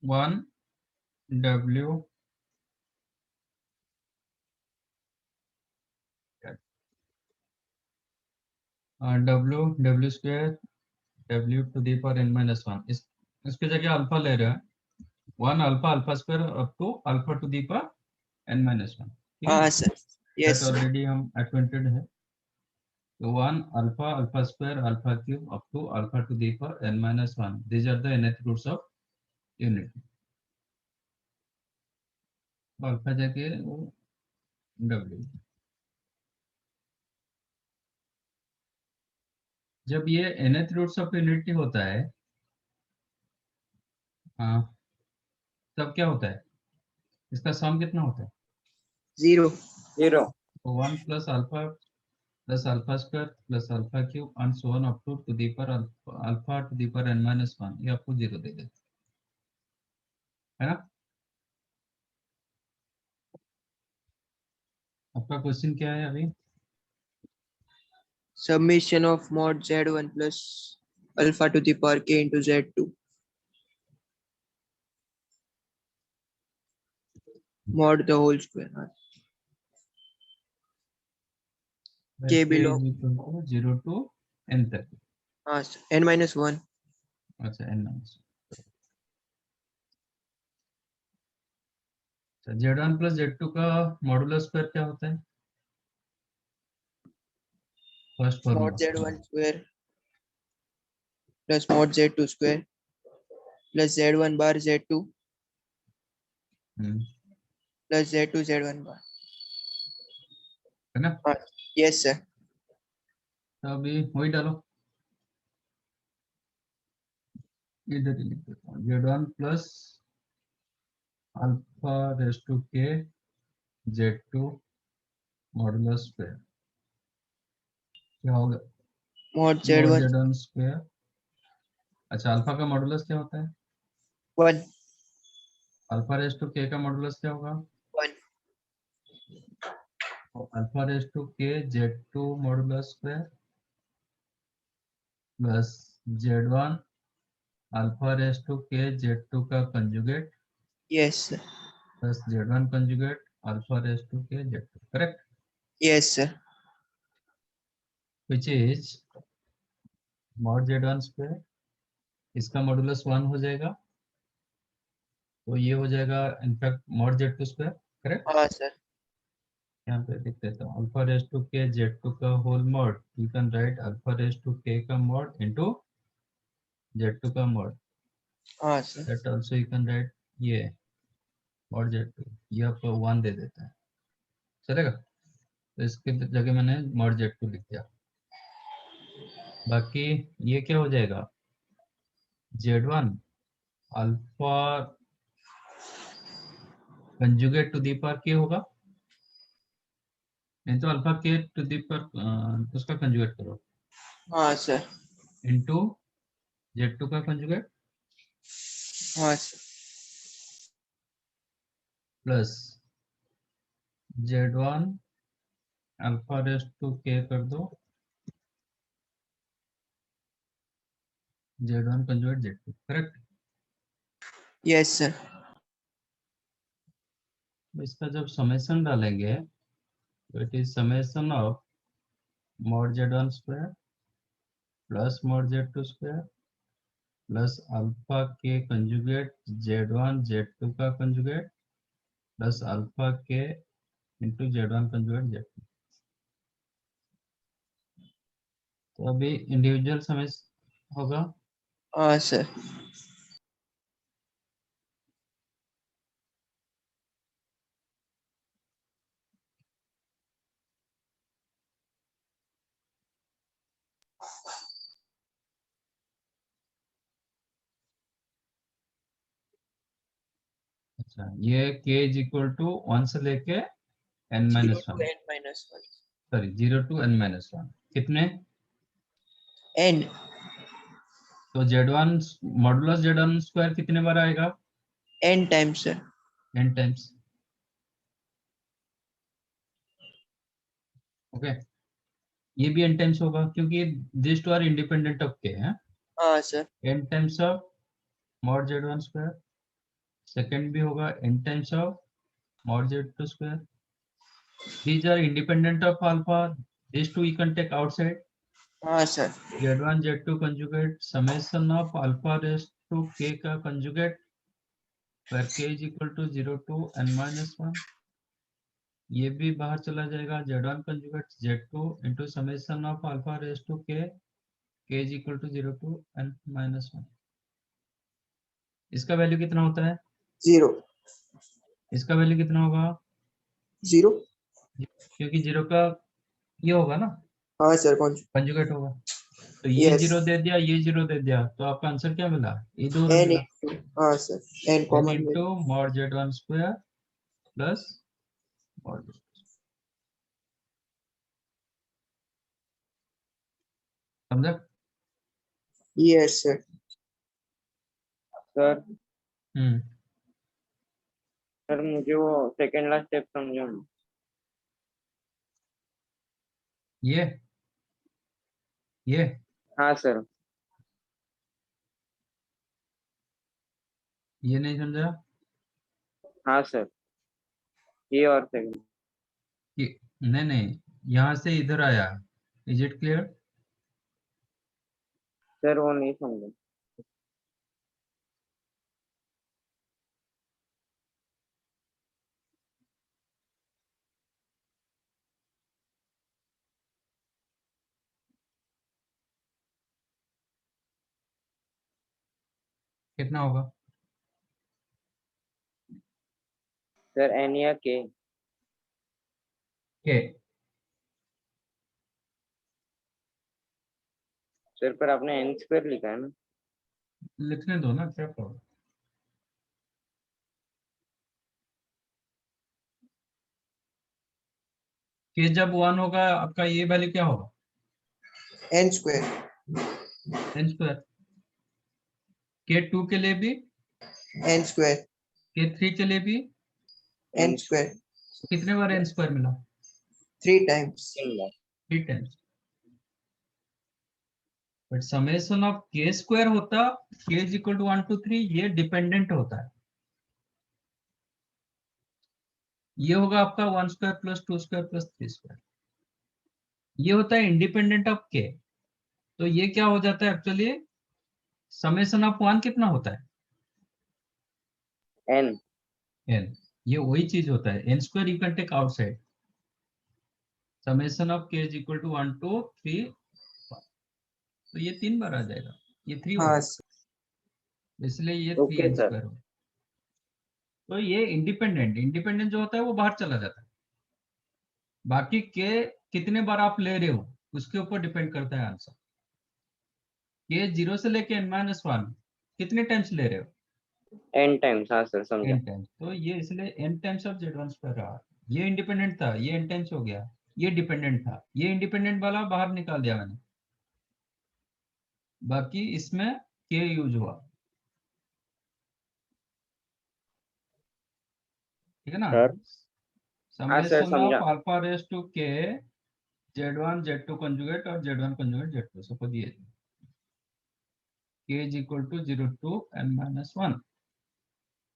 Speaker 2: 1 W W W square w to the power n minus 1 इसके जगह अल्फा ले रहे हैं 1 alpha alpha square up to alpha to the power n minus 1 ठीक है
Speaker 3: हाँ sir,
Speaker 2: that
Speaker 3: yes sir,
Speaker 2: already हम acquainted है तो 1 alpha alpha square alpha cube up to alpha to the power n minus 1 these are the nth roots of unity alpha जगह वो w जब ये nth roots of unity होता है हाँ तब क्या होता है इसका सम कितना होता है
Speaker 3: 0,
Speaker 1: 0.
Speaker 2: तो 1 plus alpha square plus alpha cube and so on up to the पर alpha to the power n minus 1 ये आपको 0 दे देता है ना आपका क्वेश्चन क्या है अभी
Speaker 3: summation of mod z1 plus alpha to the power k into z2, mod the whole square. हाँ,
Speaker 2: Where
Speaker 3: k
Speaker 2: k
Speaker 3: belong,
Speaker 2: is equal to 0 to n तक
Speaker 3: हाँ सर, n minus 1,
Speaker 2: अच्छा n minus अच्छा z1 plus z2 का modulus square क्या होता है first
Speaker 3: mod
Speaker 2: formula
Speaker 3: z1 square plus mod z2 square plus z1 bar z2 plus z2 z1 bar.
Speaker 2: है ना
Speaker 3: हाँ, yes sir,
Speaker 2: तो अभी वही डालो इधर ही लिख देता हूँ z1 plus alpha raise to के z2 मॉडुलस स्क्वायर क्या होगा
Speaker 3: mod
Speaker 2: mod
Speaker 3: z1
Speaker 2: z1 square अच्छा अल्फा का मॉडुलस क्या होता है
Speaker 3: 1,
Speaker 2: अल्फा रेज टू के का मॉडुलस क्या होगा
Speaker 3: 1,
Speaker 2: अल्फा रेज टू के z2 modulus square plus z1 alpha raise to के z2 का conjugate
Speaker 3: yes sir,
Speaker 2: plus z1 conjugate alpha raise to के z2 correct
Speaker 3: yes sir,
Speaker 2: which is mod z1 square इसका modulus 1 हो जाएगा तो ये हो जाएगा in fact mod z2 square correct
Speaker 3: हाँ सर,
Speaker 2: यहाँ पे लिख देता हूँ अल्फा रेज टू के z2 का whole mod you can write alpha raise to के का मॉड इनटू z2 का मॉड
Speaker 3: हाँ sir,
Speaker 2: that also you can write ये mod z2 ये आपको 1 दे देता है चलेगा तो इसके जगह मैंने mod z2 लिख दिया बाकी ये क्या हो जाएगा z1 alpha conjugate to the power के होगा नहीं तो अल्फा के टू दी पावर उसका कंजुगेट करो
Speaker 3: हाँ सर,
Speaker 2: इनटू z2 का कंजुगेट
Speaker 3: हाँ sir,
Speaker 2: plus z1 alpha raise to के कर दो z1 conjugate z2 correct
Speaker 3: yes sir,
Speaker 2: इसका जब समेशन डालेंगे तो it is summation of mod z1 square plus mod z2 square plus alpha के कंजुगेट z1 z2 का कंजुगेट प्लस अल्फा के इंटू z1 कंजुगेट z2 तो अभी इंडिविजुअल समेशन होगा
Speaker 3: हाँ सर,
Speaker 2: अच्छा ये k इज इक्वल टू 1 से लेके n
Speaker 3: 0
Speaker 2: minus
Speaker 3: to
Speaker 2: 1
Speaker 3: n minus 1,
Speaker 2: sorry 0 to n minus 1 कितने
Speaker 3: n,
Speaker 2: तो z1 मॉडुलस z1 स्क्वायर कितने बार आएगा
Speaker 3: n times sir,
Speaker 2: n times okay ये भी n टाइम्स होगा क्योंकि this two are independent of k है
Speaker 3: हाँ sir,
Speaker 2: n times of mod z1 square second भी होगा n times of mod z2 square these are independent of alpha these two you can take outside
Speaker 3: हाँ sir.
Speaker 2: Z1 Z2 conjugate summation of alpha raise to k का conjugate where k is equal to 0 to n-1, ये भी बाहर चला जाएगा। Z1 conjugate Z2 into summation of alpha raised to k is equal to 0 to n-1। इसका value कितना होता है?
Speaker 3: 0
Speaker 2: इसका वैल्यू कितना होगा?
Speaker 3: 0।
Speaker 2: क्योंकि 0 का ये होगा ना,
Speaker 3: हाँ सर कौन।
Speaker 2: कंजुगेट होगा। तो ये
Speaker 3: यस
Speaker 2: 0 दे दिया, ये 0 दे दिया, तो आपका आंसर क्या मिला? ये 2
Speaker 3: n
Speaker 2: मिला।
Speaker 3: into, हाँ सर n
Speaker 2: n
Speaker 3: कॉमन में।
Speaker 2: into mod Z1 square plus mod Z2। समझा?
Speaker 3: Yes sir.
Speaker 1: सर
Speaker 2: हम्म।
Speaker 1: सर मुझे वो सेकेंड लास्ट स्टेप समझो ना।
Speaker 2: ये
Speaker 1: हाँ सर।
Speaker 2: ये नहीं समझा
Speaker 1: हाँ सर, ये और सेकंड।
Speaker 2: कि नहीं नहीं, यहाँ से इधर आया। Is it clear?
Speaker 1: सर वो नहीं समझा।
Speaker 2: कितना होगा?
Speaker 1: सर एन या के?
Speaker 2: के
Speaker 1: सर पर आपने एन स्क्वायर लिखा है ना।
Speaker 2: लिखने दो ना, क्या प्रॉब्लम। के जब 1 होगा आपका ये वैल्यू क्या होगा?
Speaker 3: n square.
Speaker 2: n square. के 2 के लिए भी,
Speaker 3: n स्क्वायर।
Speaker 2: के 3 के लिए भी।
Speaker 3: n square.
Speaker 2: कितने बार n स्क्वायर मिला?
Speaker 3: 3 times.
Speaker 2: 3 times. But summation of के स्क्वायर होता, के इज इक्वल टू 1 2 3, ये डिपेंडेंट होता है। ये होगा आपका 1 square plus 2 square plus 3 square. ये होता है इंडिपेंडेंट ऑफ के। तो ये क्या हो जाता है एक्चुअली? समेशन ऑफ 1 कितना होता है?
Speaker 1: एन।
Speaker 2: n। ये वही चीज होता है, n square you can take outside. Summation of k is equal to 1 2 3, तो ये 3 बार आ जाएगा, ये 3
Speaker 3: हाँ
Speaker 2: होगा,
Speaker 3: सर।
Speaker 2: इसलिए ये
Speaker 1: ओके
Speaker 2: 3n
Speaker 1: सर।
Speaker 2: स्क्वायर होगा। तो ये इंडिपेंडेंट इंडिपेंडेंट जो होता है वो बाहर चला जाता है। बाकी के कितने बार आप ले रहे हो उसके ऊपर डिपेंड करता है आंसर। के 0 से लेके n-1 कितने टाइम्स ले रहे हो?
Speaker 1: एन टाइम्स, हाँ सर समझा।
Speaker 2: n times. तो ये इसलिए n times of Z1 square रहा। ये इंडिपेंडेंट था, ये n टाइम्स हो गया। ये डिपेंडेंट था, ये इंडिपेंडेंट वाला बाहर निकाल दिया मैंने। बाकी इसमें k यूज हुआ, ठीक है ना?
Speaker 1: सर हाँ सर
Speaker 2: समेशन
Speaker 1: समझा।
Speaker 2: Of alpha raise to k Z1 Z2 conjugate और Z1 कंजुगेट Z2 सपोज ये k is equal to 0 to n-1।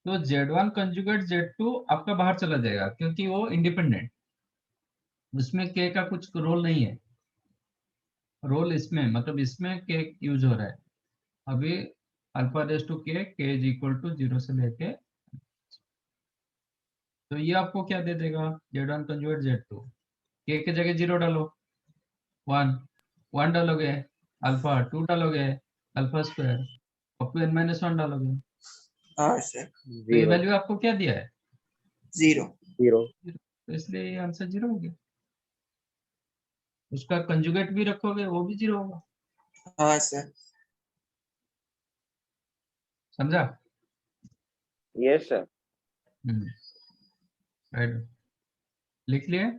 Speaker 2: तो Z1 कंजुगेट Z2 आपका बाहर चला जाएगा क्योंकि वो इंडिपेंडेंट, उसमें k का कुछ रोल नहीं है। रोल इसमें मतलब इसमें k यूज हो रहा है। अभी alpha raise to k is equal to 0 से लेके, तो ये आपको क्या दे देगा? Z1 कंजुगेट Z2, k की जगह 0 डालो, 1 1 डालोगे, अल्फा 2 डालोगे, alpha square, up to n-1 डालोगे।
Speaker 3: हाँ सर।
Speaker 2: तो ये
Speaker 1: 0
Speaker 2: वैल्यू आपको क्या दिया है?
Speaker 3: 0।
Speaker 1: 0।
Speaker 2: तो इसलिए ये आंसर 0 हो गया। उसका कंजुगेट भी रखोगे वो भी 0 होगा।
Speaker 3: हाँ सर।
Speaker 2: समझा?
Speaker 1: Yes sir.
Speaker 2: राइट, लिख लिए।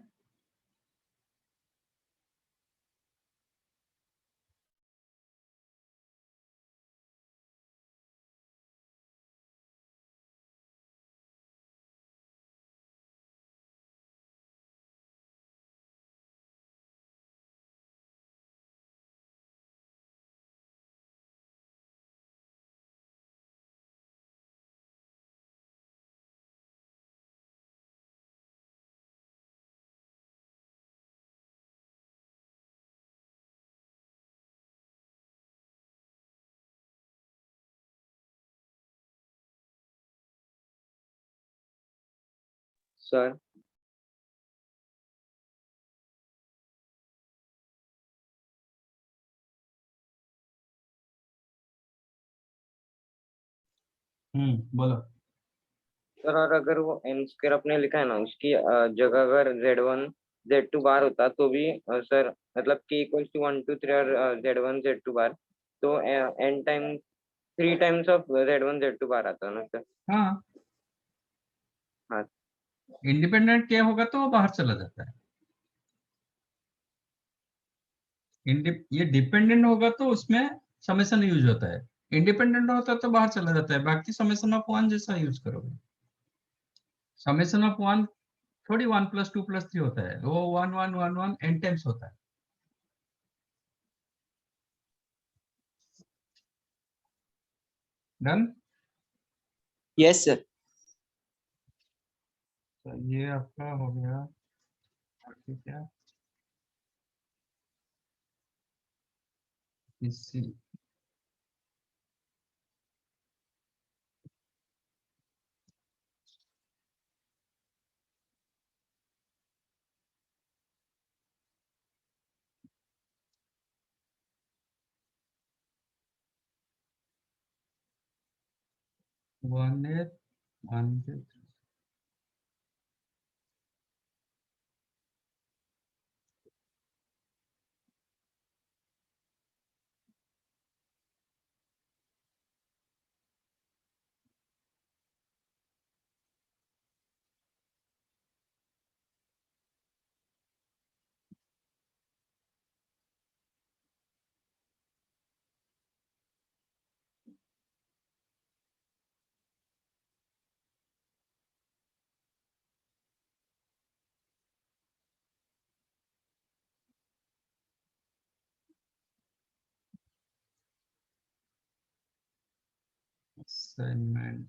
Speaker 1: सर
Speaker 2: बोलो।
Speaker 1: सर और अगर वो एन स्क्वायर अपने लिखा है ना उसकी जगह अगर Z1 Z2 बार होता तो भी सर मतलब k इक्वल्स टू 1 2 3 और Z1 Z2 बार तो n time 3 times of Z1 Z2 बार आता है ना सर।
Speaker 2: हाँ,
Speaker 1: हाँ
Speaker 2: इंडिपेंडेंट क्या होगा तो वो बाहर चला जाता है। ये डिपेंडेंट होगा तो उसमें समेशन यूज होता है, इंडिपेंडेंट होता है तो बाहर चला जाता है। बाकी समेशन ऑफ वन जैसा यूज करोगे। समेशन ऑफ वन थोड़ी 1 + 2 + 3 होता है, वो 1 1 1 1 n टाइम्स होता है। डन।
Speaker 3: Yes sir.
Speaker 2: तो ये आपका हो गया। ठीक है, इसी 1 1 असाइनमेंट।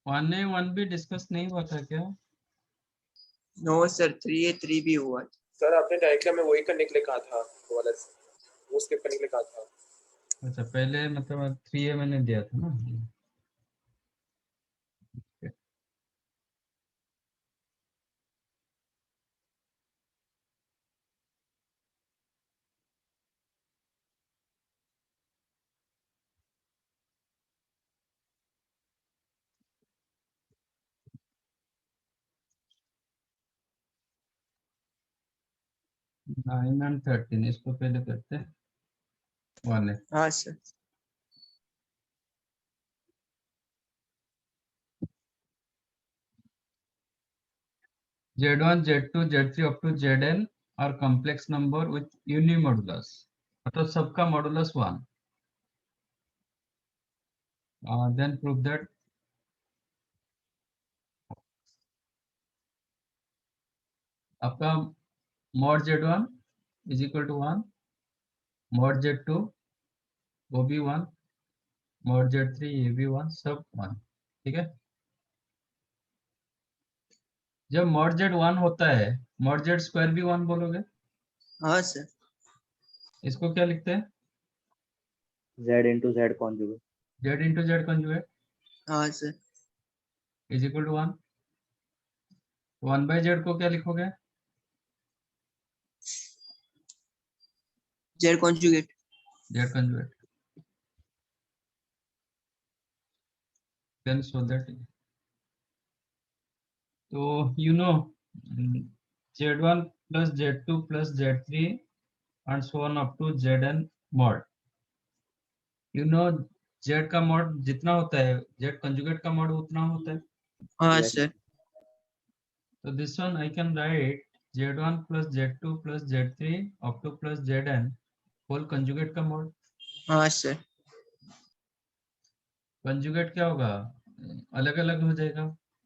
Speaker 2: वन भी डिस्कस नहीं हुआ था क्या?
Speaker 3: नो सर, 3A 3B हुआ।
Speaker 5: सर आपने डायग्राम में वही करने के लिए कहा था, वो वाला वो स्किप करने के लिए कहा था।
Speaker 2: अच्छा, पहले मतलब 3A मैंने दिया था ना। 9 और 13 इसको पहले करते हैं। 1 है।
Speaker 3: हाँ sir.
Speaker 2: Z1 Z2 Z3 up to Zn are complex number with unimodulus, मतलब सबका मॉडुलस 1। then prove that आपका mod Z1 is equal to 1, mod Z2 वो भी 1, mod Z3 ये भी 1, सब 1। ठीक है, जब mod Z1 होता है mod Z स्क्वायर भी 1 बोलोगे।
Speaker 3: हाँ सर।
Speaker 2: इसको क्या लिखते हैं?
Speaker 6: Z into Z conjugate.
Speaker 2: Z into Z conjugate
Speaker 3: हाँ sir.
Speaker 2: is equal to 1। 1/Z को क्या लिखोगे?
Speaker 3: Z conjugate।
Speaker 2: Z conjugate। then so that so you know Z1 plus Z2 plus Z3 and so on up to Zn mod। you know Z का mod जितना होता है Z conjugate का mod उतना होता है।
Speaker 3: हाँ
Speaker 6: Yes.
Speaker 3: Sir.
Speaker 2: so this one I can write Z1 plus Z2 plus Z3 up to plus Zn whole conjugate का mod।
Speaker 3: हाँ सर।
Speaker 2: conjugate क्या होगा? अलग अलग हो जाएगा।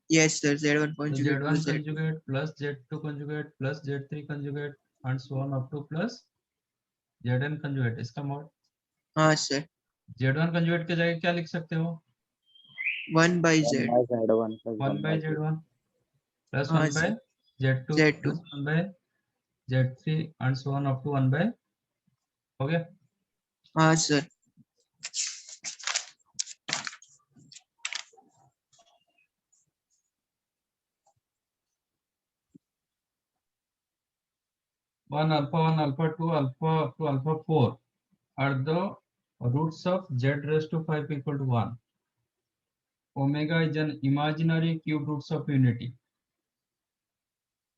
Speaker 3: Yes, sir. Z1
Speaker 2: तो
Speaker 3: conjugate
Speaker 2: Z1
Speaker 3: plus Z2.
Speaker 2: conjugate plus Z2 conjugate plus Z3 conjugate and so on up to plus Zn conjugate, इसका मोड।
Speaker 3: हाँ sir.
Speaker 2: Z1 conjugate के जगह क्या लिख सकते हो?
Speaker 3: 1 by
Speaker 6: 1
Speaker 3: Z.
Speaker 6: by Z1 plus
Speaker 2: 1
Speaker 6: 1
Speaker 2: by
Speaker 6: by Z2.
Speaker 2: Z1 plus
Speaker 3: हाँ
Speaker 2: 1 by
Speaker 3: sir.
Speaker 2: Z2
Speaker 3: Z2.
Speaker 2: plus 1 by Z3 and so on up to 1 by, हो गया?
Speaker 3: हाँ sir.
Speaker 2: One alpha 2 alpha up to alpha 4 are the roots of Z raised to 5 equal to 1. Omega is an imaginary cube roots of unity.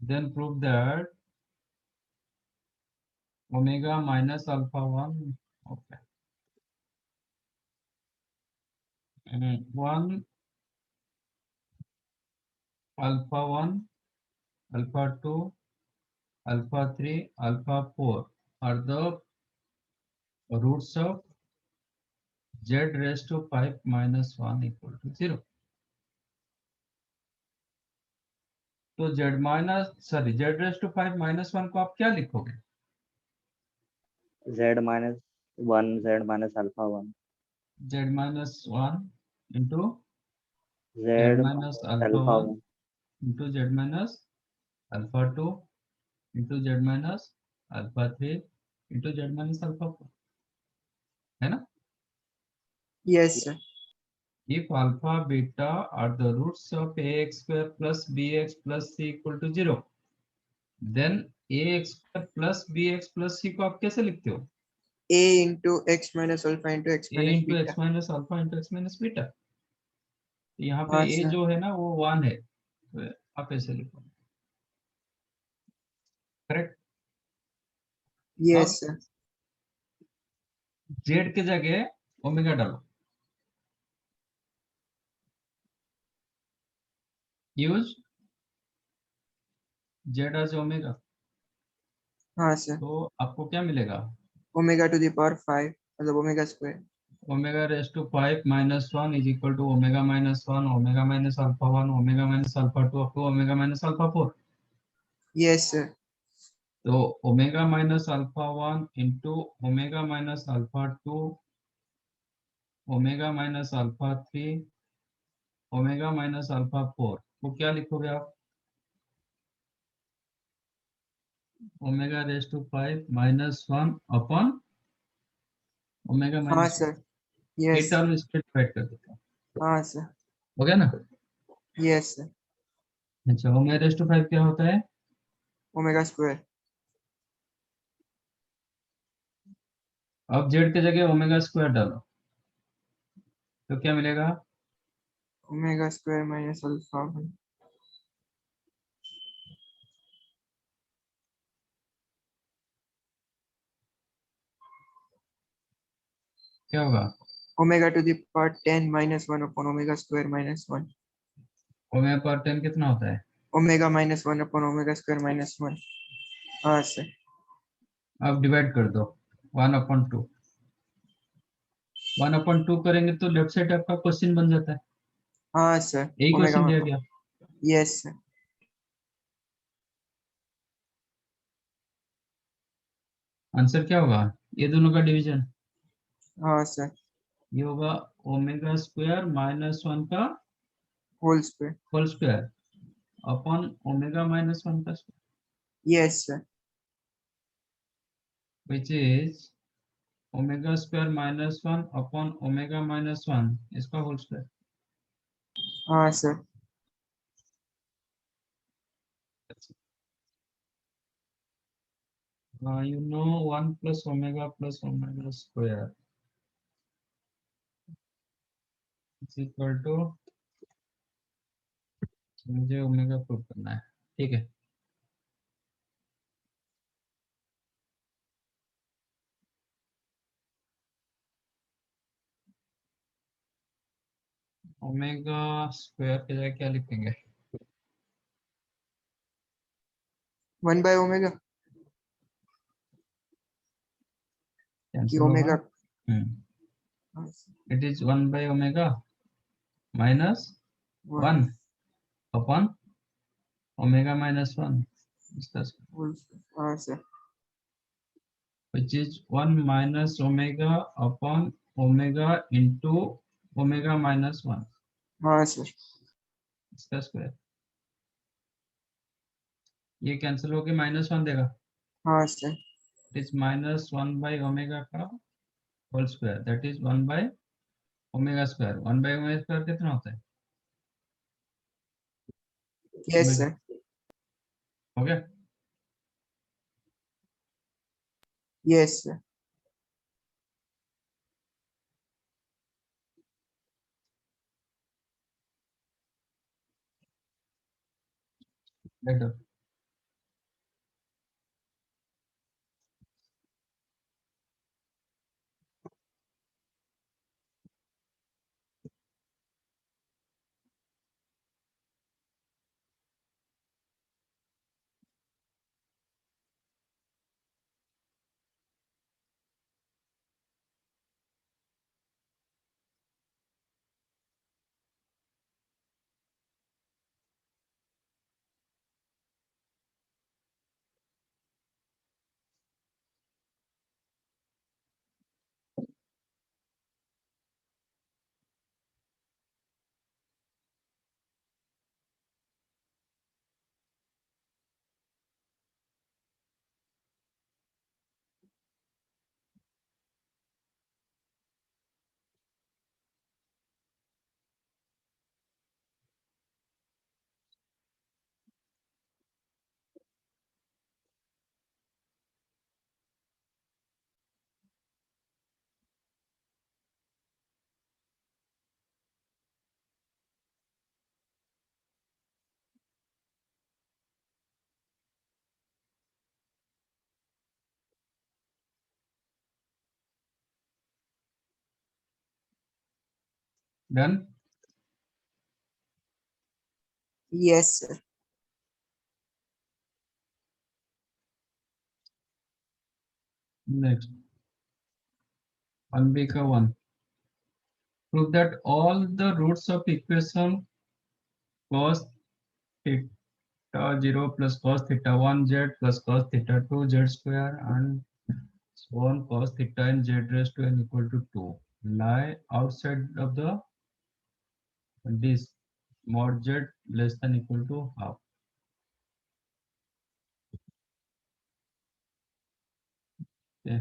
Speaker 2: Then prove that omega minus alpha 1, okay. 1 alpha 1 alpha 2 alpha 3 alpha 4 are the roots of Z raised to 5 minus 1 equal to 0. तो Z raised to 5 minus 1 को आप क्या लिखोगे?
Speaker 6: Z minus 1 Z minus alpha 1
Speaker 2: Z minus 1 into
Speaker 6: Z
Speaker 2: Z minus
Speaker 6: minus
Speaker 2: alpha
Speaker 6: alpha
Speaker 2: 1
Speaker 6: 1
Speaker 2: into Z minus alpha 2 into Z minus alpha 3 into Z minus alpha 4, है ना?
Speaker 3: Yes sir.
Speaker 2: If alpha beta are the roots of ax square plus bx plus c equal to 0, then ax square plus bx plus c को आप कैसे लिखते हो?
Speaker 3: A into x minus alpha into x
Speaker 2: a
Speaker 3: minus
Speaker 2: into
Speaker 3: beta.
Speaker 2: x minus alpha into x minus beta. तो यहाँ पे
Speaker 3: हाँ
Speaker 2: a
Speaker 3: sir.
Speaker 2: जो है ना वो 1 है, तो आप ऐसे लिखो, करेक्ट?
Speaker 3: Yes sir.
Speaker 2: z के जगह ओमेगा डालो, यूज z एज ओमेगा,
Speaker 3: हाँ sir.
Speaker 2: तो आपको क्या मिलेगा?
Speaker 3: Omega to the power 5 मतलब omega square.
Speaker 2: Omega raise to 5 minus 1 is equal to omega minus 1 omega minus alpha 1 omega minus alpha 2 up to omega minus alpha 4.
Speaker 3: Yes sir.
Speaker 2: तो omega minus alpha 1 into omega minus alpha 2 omega minus alpha 3 omega minus alpha 4 वो क्या लिखोगे आप? Omega raise to 5 minus 1 upon omega
Speaker 3: हाँ
Speaker 2: minus 1.
Speaker 3: sir.
Speaker 2: ये
Speaker 3: Yes.
Speaker 2: Term इसके divide कर देता हूँ,
Speaker 3: हाँ sir.
Speaker 2: हो गया ना?
Speaker 3: Yes sir.
Speaker 2: अच्छा, ओमेगा रेस टू 5 क्या होता है?
Speaker 3: Omega square.
Speaker 2: अब जेड के जगह ओमेगा स्क्वायर डालो तो क्या मिलेगा?
Speaker 3: Omega square minus alpha 1.
Speaker 2: क्या होगा?
Speaker 3: Omega to the power 10 minus 1 upon omega square minus 1.
Speaker 2: Omega power 10 कितना होता है?
Speaker 3: Omega minus 1 upon omega square minus 1. हाँ sir.
Speaker 2: अब डिवाइड कर दो 1/2, 1/2 करेंगे तो लेफ्ट साइड आपका क्वेश्चन बन जाता है,
Speaker 3: हाँ sir.
Speaker 2: यही
Speaker 3: Omega
Speaker 2: क्वेश्चन दिया
Speaker 3: 1.
Speaker 2: गया।
Speaker 3: Yes sir.
Speaker 2: आंसर क्या होगा? ये दोनों का डिवीजन,
Speaker 3: हाँ sir.
Speaker 2: ये होगा ओमेगा स्क्वायर माइनस 1 का
Speaker 3: Whole square.
Speaker 2: Whole square upon omega minus 1 का square,
Speaker 3: Yes sir.
Speaker 2: Which is omega square minus 1 upon omega minus 1 इसका होल स्क्वायर।
Speaker 3: हाँ sir.
Speaker 2: You know 1 plus omega square is equal to, मुझे omega prove करना है, ठीक है? Omega square के जगह क्या लिखेंगे?
Speaker 3: 1 by omega.
Speaker 2: Cancel
Speaker 3: Omega.
Speaker 2: होगा।
Speaker 3: हाँ, sir.
Speaker 2: It is 1 by omega minus 1 upon omega minus 1 इसका
Speaker 3: whole हाँ sir
Speaker 2: which is 1 minus omega upon omega into omega minus 1
Speaker 3: हाँ sir
Speaker 2: इसका स्क्वायर। ये कैंसिल होके माइनस 1 देगा,
Speaker 3: हाँ sir
Speaker 2: it is minus 1 by omega का whole square, that is 1 by omega square. 1 by omega square कितना होता है?
Speaker 3: yes sir
Speaker 2: हो गया?
Speaker 3: yes sir
Speaker 2: Right. Done.
Speaker 3: yes sir
Speaker 2: next 1b का 1, prove that all the roots of equation cos theta 0 plus cos theta 1 z plus cos theta 2 z square and so on cos theta and z raised to n equal to 2 lie outside of the this mod z less than equal to half। Okay.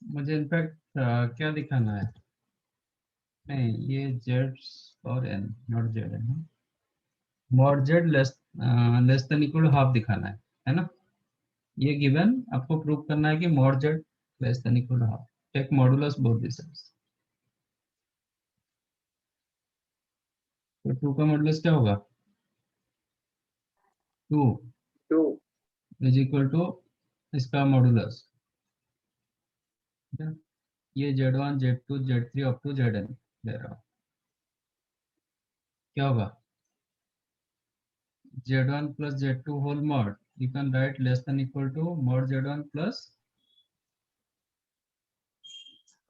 Speaker 2: मुझे in fact क्या दिखाना है? नहीं, ये z और n not z है ना, mod z less than equal half दिखाना है ना? ये गिवन आपको प्रूव करना है कि mod z less than equal half, take modulus both this sides. तो 2 का मॉडुलस क्या होगा? 2
Speaker 1: 2
Speaker 2: इज इक्वल टू इसका मॉडुलस, ये z1 z2 z3 up to zn ले रहा हूँ, क्या होगा? z1 plus z2 whole mod, you can write less than equal to mod z1 plus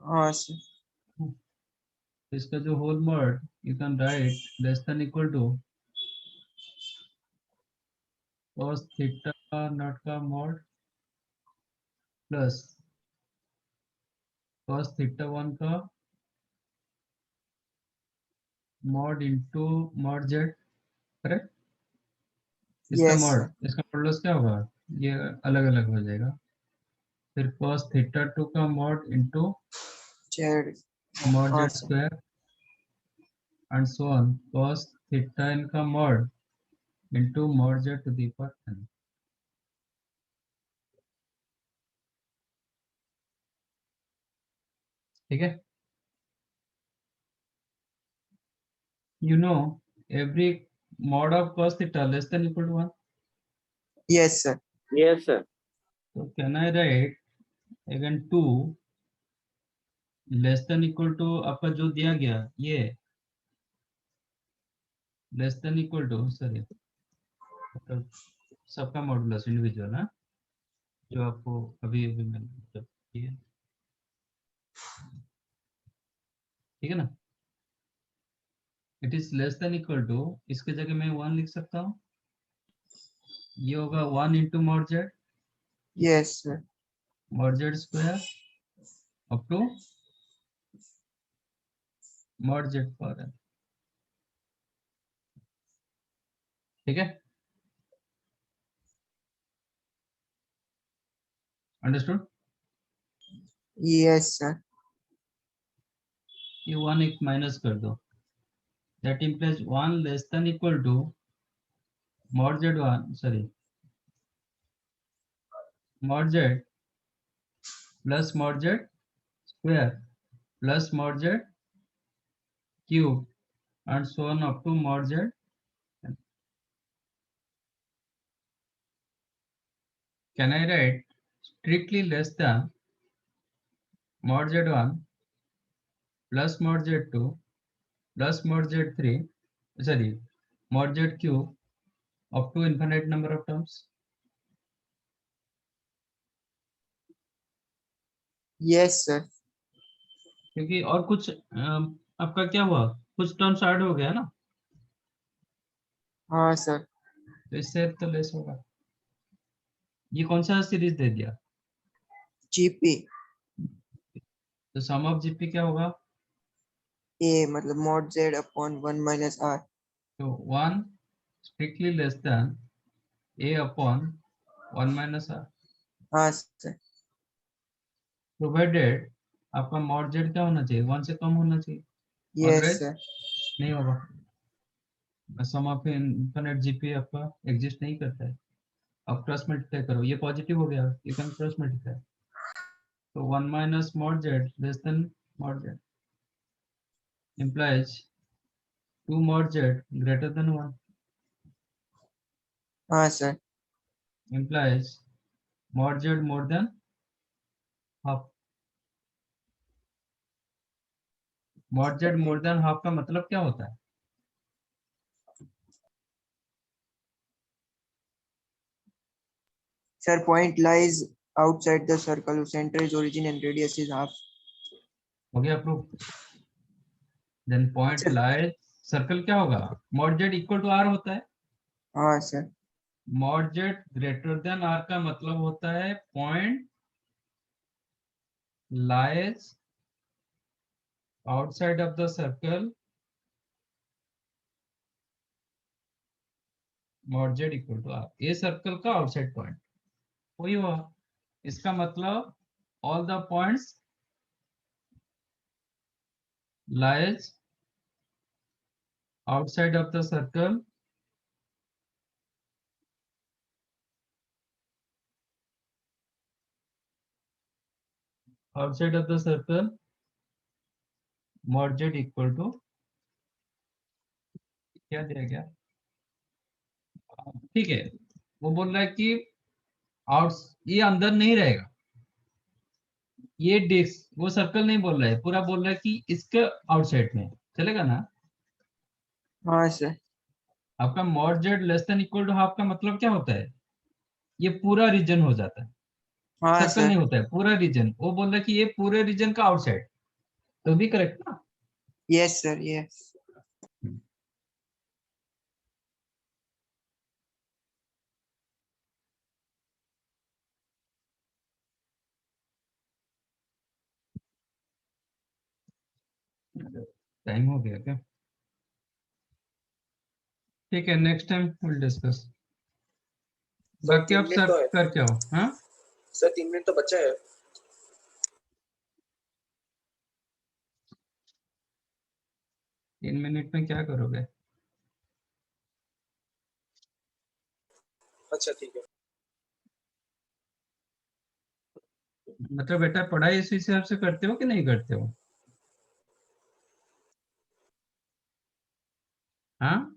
Speaker 3: हाँ sir
Speaker 2: इसका जो whole mod you can write less than equal to cos theta not का mod plus cos theta 1 का mod into mod z, correct? इसका
Speaker 3: yes
Speaker 2: mod,
Speaker 3: sir
Speaker 2: इसका modulus क्या होगा? ये अलग अलग हो जाएगा, फिर cos theta 2 का mod into
Speaker 3: z
Speaker 2: mod
Speaker 3: हाँ
Speaker 2: z
Speaker 3: sir
Speaker 2: square and so on cos theta n का mod into mod z to the power n। ठीक है? You know every mod of cos theta less than equal to 1,
Speaker 3: Yes, sir.
Speaker 1: Yes, sir.
Speaker 2: So can I write again 2 less than equal to आपका जो दिया गया ये less than equal to sorry मतलब सबका modulus individual है जो आपको अभी अभी मैंने मतलब किया ठीक है ना it is less than equal to इसके जगह मैं 1 लिख सकता हूँ ये होगा 1 into mod z
Speaker 3: Yes, sir.
Speaker 2: Mod z square up to mod z power n ठीक है अंडरस्टूड
Speaker 3: Yes, sir.
Speaker 2: ये 1 एक माइनस कर दो that implies 1 less than equal to mod z 1 sorry mod z plus mod z square plus mod z cube and so on up to mod z. Can I write strictly less than mod z1 plus mod z2 plus mod z3 sorry mod z cube up to infinite number of terms
Speaker 3: Yes, sir.
Speaker 2: क्योंकि और कुछ आपका क्या हुआ कुछ terms add हो गया ना
Speaker 3: हाँ sir.
Speaker 2: तो इससे तो लेस होगा ये कौन सा सीरीज दे दिया
Speaker 3: GP.
Speaker 2: तो सम ऑफ जीपी क्या होगा
Speaker 3: A मतलब mod Z upon 1 minus R.
Speaker 2: तो 1 strictly less than a upon 1 minus r
Speaker 3: हाँ sir.
Speaker 2: प्रोवाइडेड आपका मॉड जेड क्या होना चाहिए 1 से कम होना चाहिए
Speaker 3: Yes,
Speaker 2: अदरवाइज
Speaker 3: sir.
Speaker 2: नहीं होगा सम ऑफ इनफिनिट जीपी आपका एग्जिस्ट नहीं करता है अब क्रॉस मल्टीप्लाई करो ये पॉजिटिव हो गया यू कैन क्रॉस मल्टीप्लाई तो 1 minus mod z less then mod Z implies 2 mod z greater than 1
Speaker 3: हाँ sir.
Speaker 2: implies mod z more than half mod z more than half का मतलब क्या होता है
Speaker 3: Sir, point lies outside the circle. Center is origin and radius is half.
Speaker 2: हो गया proof then point
Speaker 3: Sir.
Speaker 2: Lies circle क्या होगा mod z equal to r होता है
Speaker 3: हाँ sir.
Speaker 2: mod z greater than r का मतलब होता है point lies outside of the circle mod z equal to r ये सर्कल का आउटसाइड पॉइंट वही हुआ इसका मतलब all the points lies outside of the circle outside of the circle mod z equal to क्या दिया गया ठीक है वो बोल रहा है कि आउट ये अंदर नहीं रहेगा ये डिस्क वो सर्कल नहीं बोल रहा है पूरा बोल रहा है कि इसके आउटसाइड में चलेगा ना
Speaker 3: हाँ sir.
Speaker 2: आपका mod z less than equal to half का मतलब क्या होता है ये पूरा रीजन हो जाता है
Speaker 3: हाँ
Speaker 2: सर्कल
Speaker 3: sir.
Speaker 2: नहीं होता है पूरा रीजन वो बोल रहा है कि ये पूरे रीजन का आउटसाइड तो भी करेक्ट ना
Speaker 3: Yes sir. Yes.
Speaker 2: टाइम हो गया क्या ठीक है next time will discuss
Speaker 5: sir
Speaker 2: बाकी
Speaker 5: 3
Speaker 2: आप
Speaker 5: मिनट
Speaker 2: सर
Speaker 5: तो है
Speaker 2: कर क्या हो हाँ
Speaker 5: सर 3 मिनट तो बचा है
Speaker 2: 3 मिनट में क्या करोगे
Speaker 5: अच्छा ठीक है
Speaker 2: मतलब बेटा पढ़ाई इस हिसाब से करते हो कि नहीं करते हो हाँ